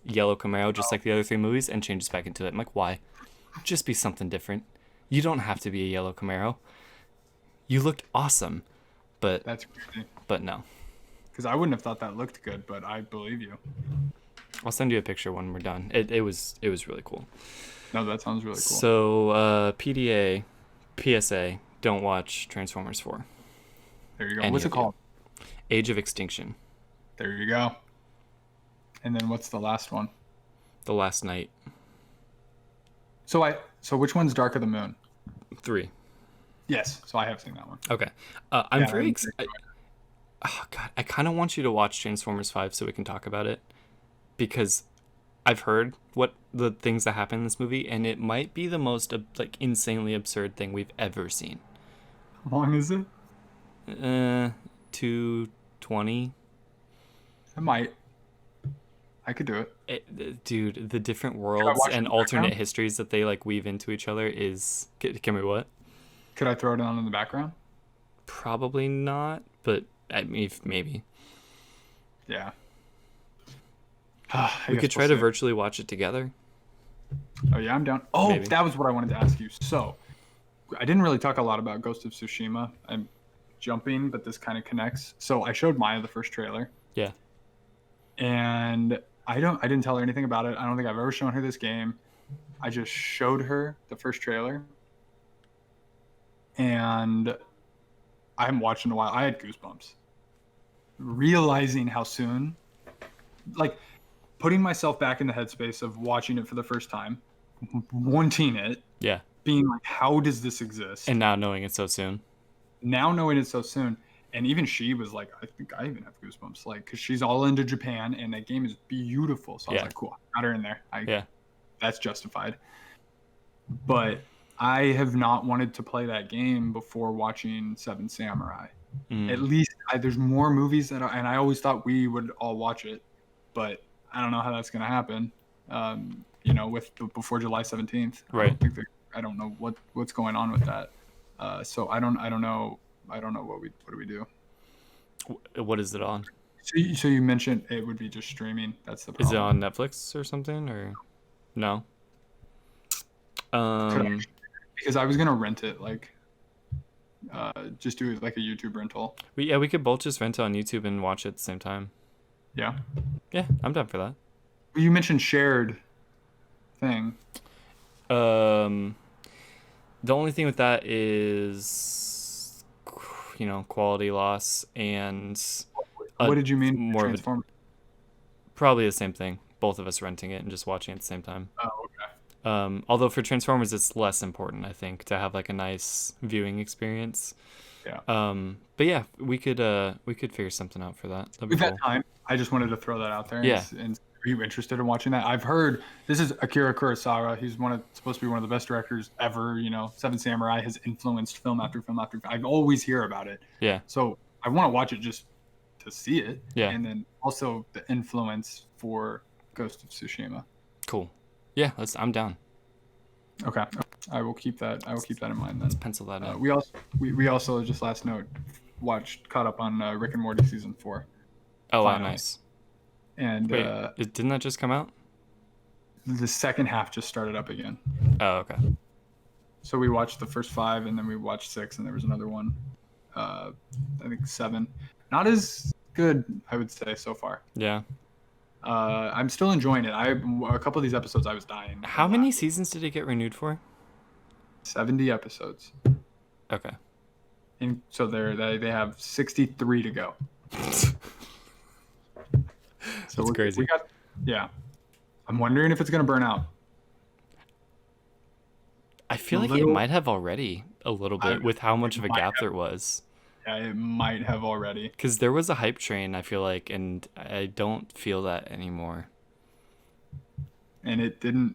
yellow Camaro just like the other 3 movies and changes back into it. I'm like, why? Just be something different. You don't have to be a yellow Camaro. You looked awesome, but That's crazy. no. Because I wouldn't have thought that looked good, but I believe you. I'll send you a picture when we're done. It was really cool. No, that sounds really cool. So PDA, PSA, don't watch Transformers 4. There you go. Any What's it of you. called? Age of Extinction, There you go. And then what's the last one? The Last Night, So which one's Dark of the Moon? 3. Yes. So I have seen that one. Okay. I'm Yeah, very I'm excited. Oh god, I kind of want you to watch Transformers 5 so we can talk about it because I've heard what the things that happen in this movie and it might be the most like insanely absurd thing we've ever seen. How long is it? 220. I might. I could do it. Dude, the different Could I worlds watch it in and the alternate background? histories that they like weave into each other is. Can we what? Could I throw it on in the background? Probably not, but I mean, maybe Yeah. I we guess could we'll try to see. virtually watch it together. Oh yeah, I'm down. Oh, Maybe. that was what I wanted to ask you. So I didn't really talk a lot about Ghost of Tsushima. I'm jumping, but this kind of connects. So I showed Maya the first trailer, Yeah. and I didn't tell her anything about it. I don't think I've ever shown her this game. I just showed her the first trailer, and I haven't watched in a while. I had goosebumps, realizing how soon, like putting myself back in the headspace of watching it for the first time, wanting it, Yeah. being like, how does this exist? And now knowing it so soon. Now knowing it so soon, and even she was like, I think I even have goosebumps, like, because she's all into Japan, and that game is beautiful. So I was Yeah. like, cool, got her in there. Yeah. That's justified. But I have not wanted to play that game before watching Seven Samurai. At least there's more movies and I always thought we would all watch it, but I don't know how that's gonna happen. With before July 17th, Right. I don't know what's going on with that. So I don't know what do we do. What is it on? So you mentioned it would be just streaming. That's the Is it problem. on Netflix or something or no? Could I, because I was gonna rent it, like just do it like a YouTube rental. we could both just rent it on YouTube and watch it at the same time. Yeah. Yeah, I'm down for that. You mentioned shared thing. Um, the only thing with that is, quality loss and What did you mean? more of a Transform. probably the same thing. Both of us renting it and just watching it at the same time. Oh, okay. Although for Transformers, it's less important, I think, to have like a nice viewing experience. Yeah. But yeah, we could figure something out for that. That'd be We've had cool. time. I just wanted to throw that out there. Yeah. And are you interested in watching that? I've heard this is Akira Kurosawa. He's supposed to be one of the best directors ever. Seven Samurai has influenced film after film after film. I always hear about it. Yeah. So I want to watch it just to see it. Yeah. And then also the influence for Ghost of Tsushima. Cool. Yeah, I'm down. Okay. I will keep that in mind then. Pencil that in. We also just last note caught up on Rick and Morty season 4. Oh, wow, finally. nice. And Wait, didn't that just come out? the second half just started up again. Oh, okay. So we watched the first 5, and then we watched 6, and there was another one. I think 7. Not as good, I would say, so far. Yeah. I'm still enjoying it. A couple of these episodes I was dying. How many seasons did it get renewed for? 70 episodes. Okay. And so they have 63 to go. So That's crazy. Yeah. I'm wondering if it's going to burn out. I feel like it might have already a little bit with how much of a gap there was. Yeah, it might have already. Because there was a hype train, I feel like, and I don't feel that anymore. And it didn't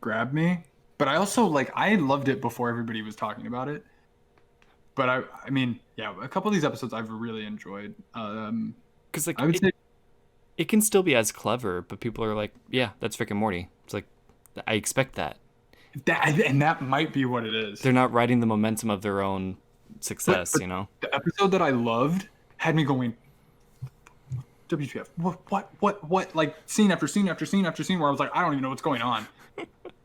grab me. But I also, I loved it before everybody was talking about it. But I mean, yeah, a couple of these episodes I've really enjoyed. Because I would say it can still be as clever, but people are like, yeah, that's Rick and Morty. It's like, I expect that. that might be what it is. They're not riding the momentum of their own success, But the episode that I loved had me going, WTF, what, like scene after scene after scene after scene where I was like, I don't even know what's going on.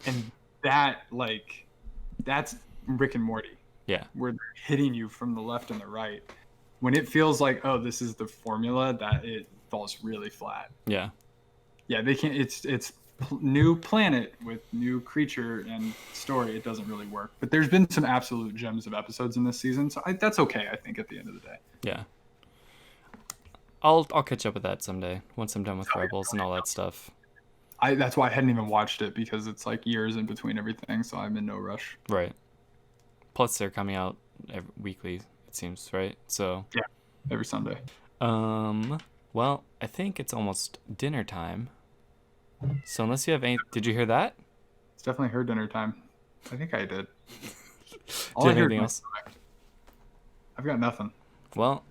And that's Rick and Morty. Yeah. Where they're hitting you from the left and the right. When it feels like, oh, this is the formula, that it falls really flat. Yeah. Yeah, they can't. It's new planet with new creature and story. It doesn't really work. But there's been some absolute gems of episodes in this season, so that's okay. I think at the end of the day. Yeah. I'll catch up with that someday once I'm done with Rebels and all that stuff. That's why I hadn't even watched it, because it's like years in between everything, so I'm in no rush. Right. Plus, they're coming out weekly, it seems, right? So. Yeah, every Sunday. Well, I think it's almost dinner time. So unless you have any, did you hear that? It's definitely her dinner time. I think I did. Do you have anything else? I've got nothing. Well,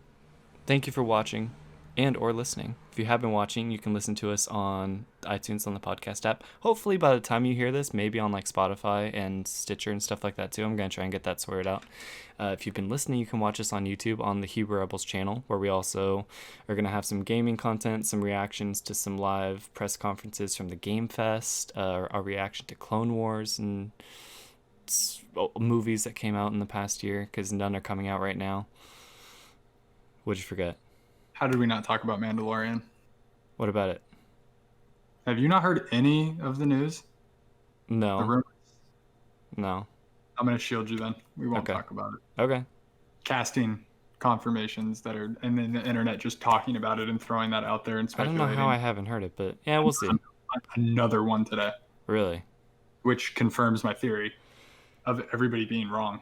thank you for watching. and or listening. If you have been watching, you can listen to us on iTunes on the podcast app. Hopefully by the time you hear this, maybe on like Spotify and Stitcher and stuff like that too. I'm going to try and get that sorted out. If you've been listening, you can watch us on YouTube on the Hebrew Rebels channel, where we also are going to have some gaming content, some reactions to some live press conferences from the Game Fest, our reaction to Clone Wars, and movies that came out in the past year, because none are coming out right now. What'd you forget? How did we not talk about Mandalorian? What about it? Have you not heard any of the news? The No. rumors? No. I'm going to shield you then. We won't Okay. talk about it. Okay. Casting confirmations that are, and then the internet just talking about it and throwing that out there and I don't speculating. know how I haven't heard it, but yeah, we'll see. Another one today, Really? which confirms my theory of everybody being wrong.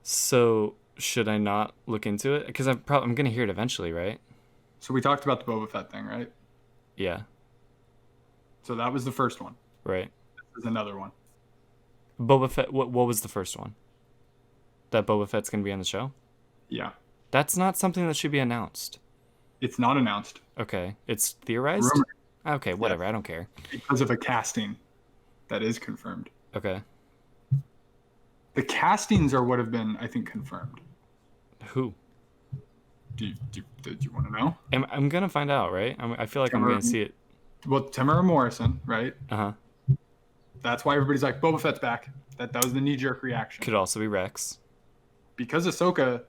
So should I not look into it? Because I'm going to hear it eventually, right? So we talked about the Boba Fett thing, right? Yeah. So that was the first one. Right. This is another one. Boba Fett. What was the first one? That Boba Fett's going to be on the show? Yeah. That's not something that should be announced. It's not announced. Okay. It's theorized? Rumor. Okay, whatever. I don't care. Because of a casting that is confirmed. Okay. The castings are what have been, I think, confirmed. Who? Do you want to know? I'm going to find out, right? I feel like I'm going to see it. Well, Tamara Morrison, right? Uh-huh. That's why everybody's like, Boba Fett's back. That was the knee-jerk reaction. Could also be Rex. Because Ahsoka,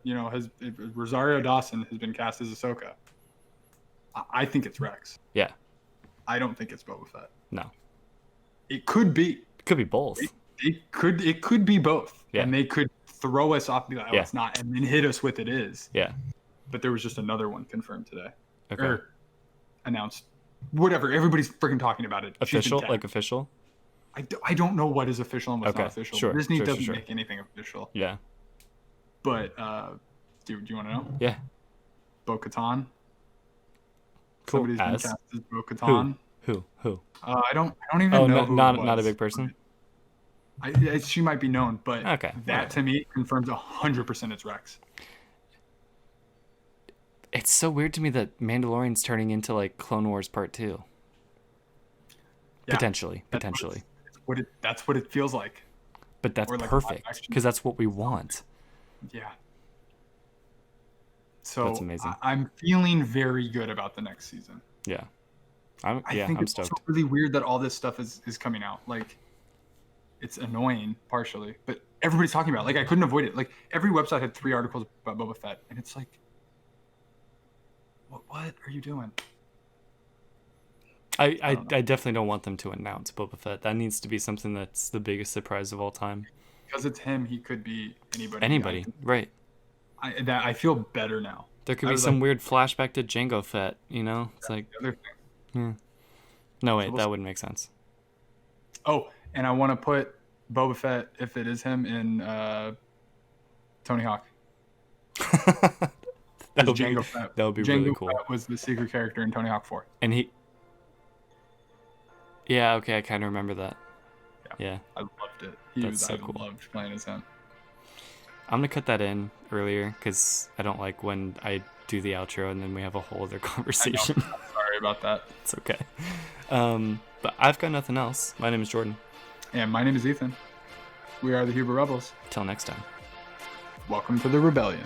Rosario Dawson has been cast as Ahsoka. I think it's Rex. Yeah. I don't think it's Boba Fett. No. It could be. It could be both. It could be both. Yeah. And they could throw us off and be like, oh, Yeah. it's not, and then hit us with it is. Yeah. But there was just another one confirmed today. Okay. Or announced. Whatever. Everybody's freaking talking about it. She's been Official? tagged. Like official? I don't know what is official and what's Okay, not official. sure, Disney sure, doesn't sure. make anything official. Yeah. But do you want to know? Yeah. Bo-Katan. Cool. Somebody's been As? cast as Bo-Katan. Who? I don't even Oh, know who it not was. a big person? She might be known, but Okay, that to me confirms 100% it's Rex. It's so weird to me that Mandalorian's turning into like Clone Wars Part 2. Yeah, Potentially. that's what it feels like. But that's Or like perfect, live action. because that's what we want. Yeah. So That's amazing. I'm feeling very good about the next season. Yeah. I think I'm it's stoked. also really weird that all this stuff is coming out. Like, it's annoying partially, but everybody's talking about it. Like, I couldn't avoid it. Like, every website had 3 articles about Boba Fett, and it's like, what are you doing? I definitely don't want them to announce Boba Fett. That needs to be something that's the biggest surprise of all time. Because it's him, he could be anybody. Anybody, right. I feel better now. There could I be was some like- weird flashback to Jango Fett, you know? It's like, The other thing. no, wait, we'll that see. wouldn't make sense. Oh, and I want to put Boba Fett, if it is him, in Tony Hawk. That would Jango be, Fett. that would be Jango really cool. Fett was the secret character in Tony Hawk 4. And he... Yeah, okay, I kind of remember that. Yeah. I loved it. That's so I cool. loved playing as him. I'm going to cut that in earlier, because I don't like when I do the outro and then we have a whole other conversation. Sorry about that. It's okay. But I've got nothing else. My name is Jordan. And my name is Ethan. We are the Hebrew Rebels. Till next time. Welcome to the rebellion.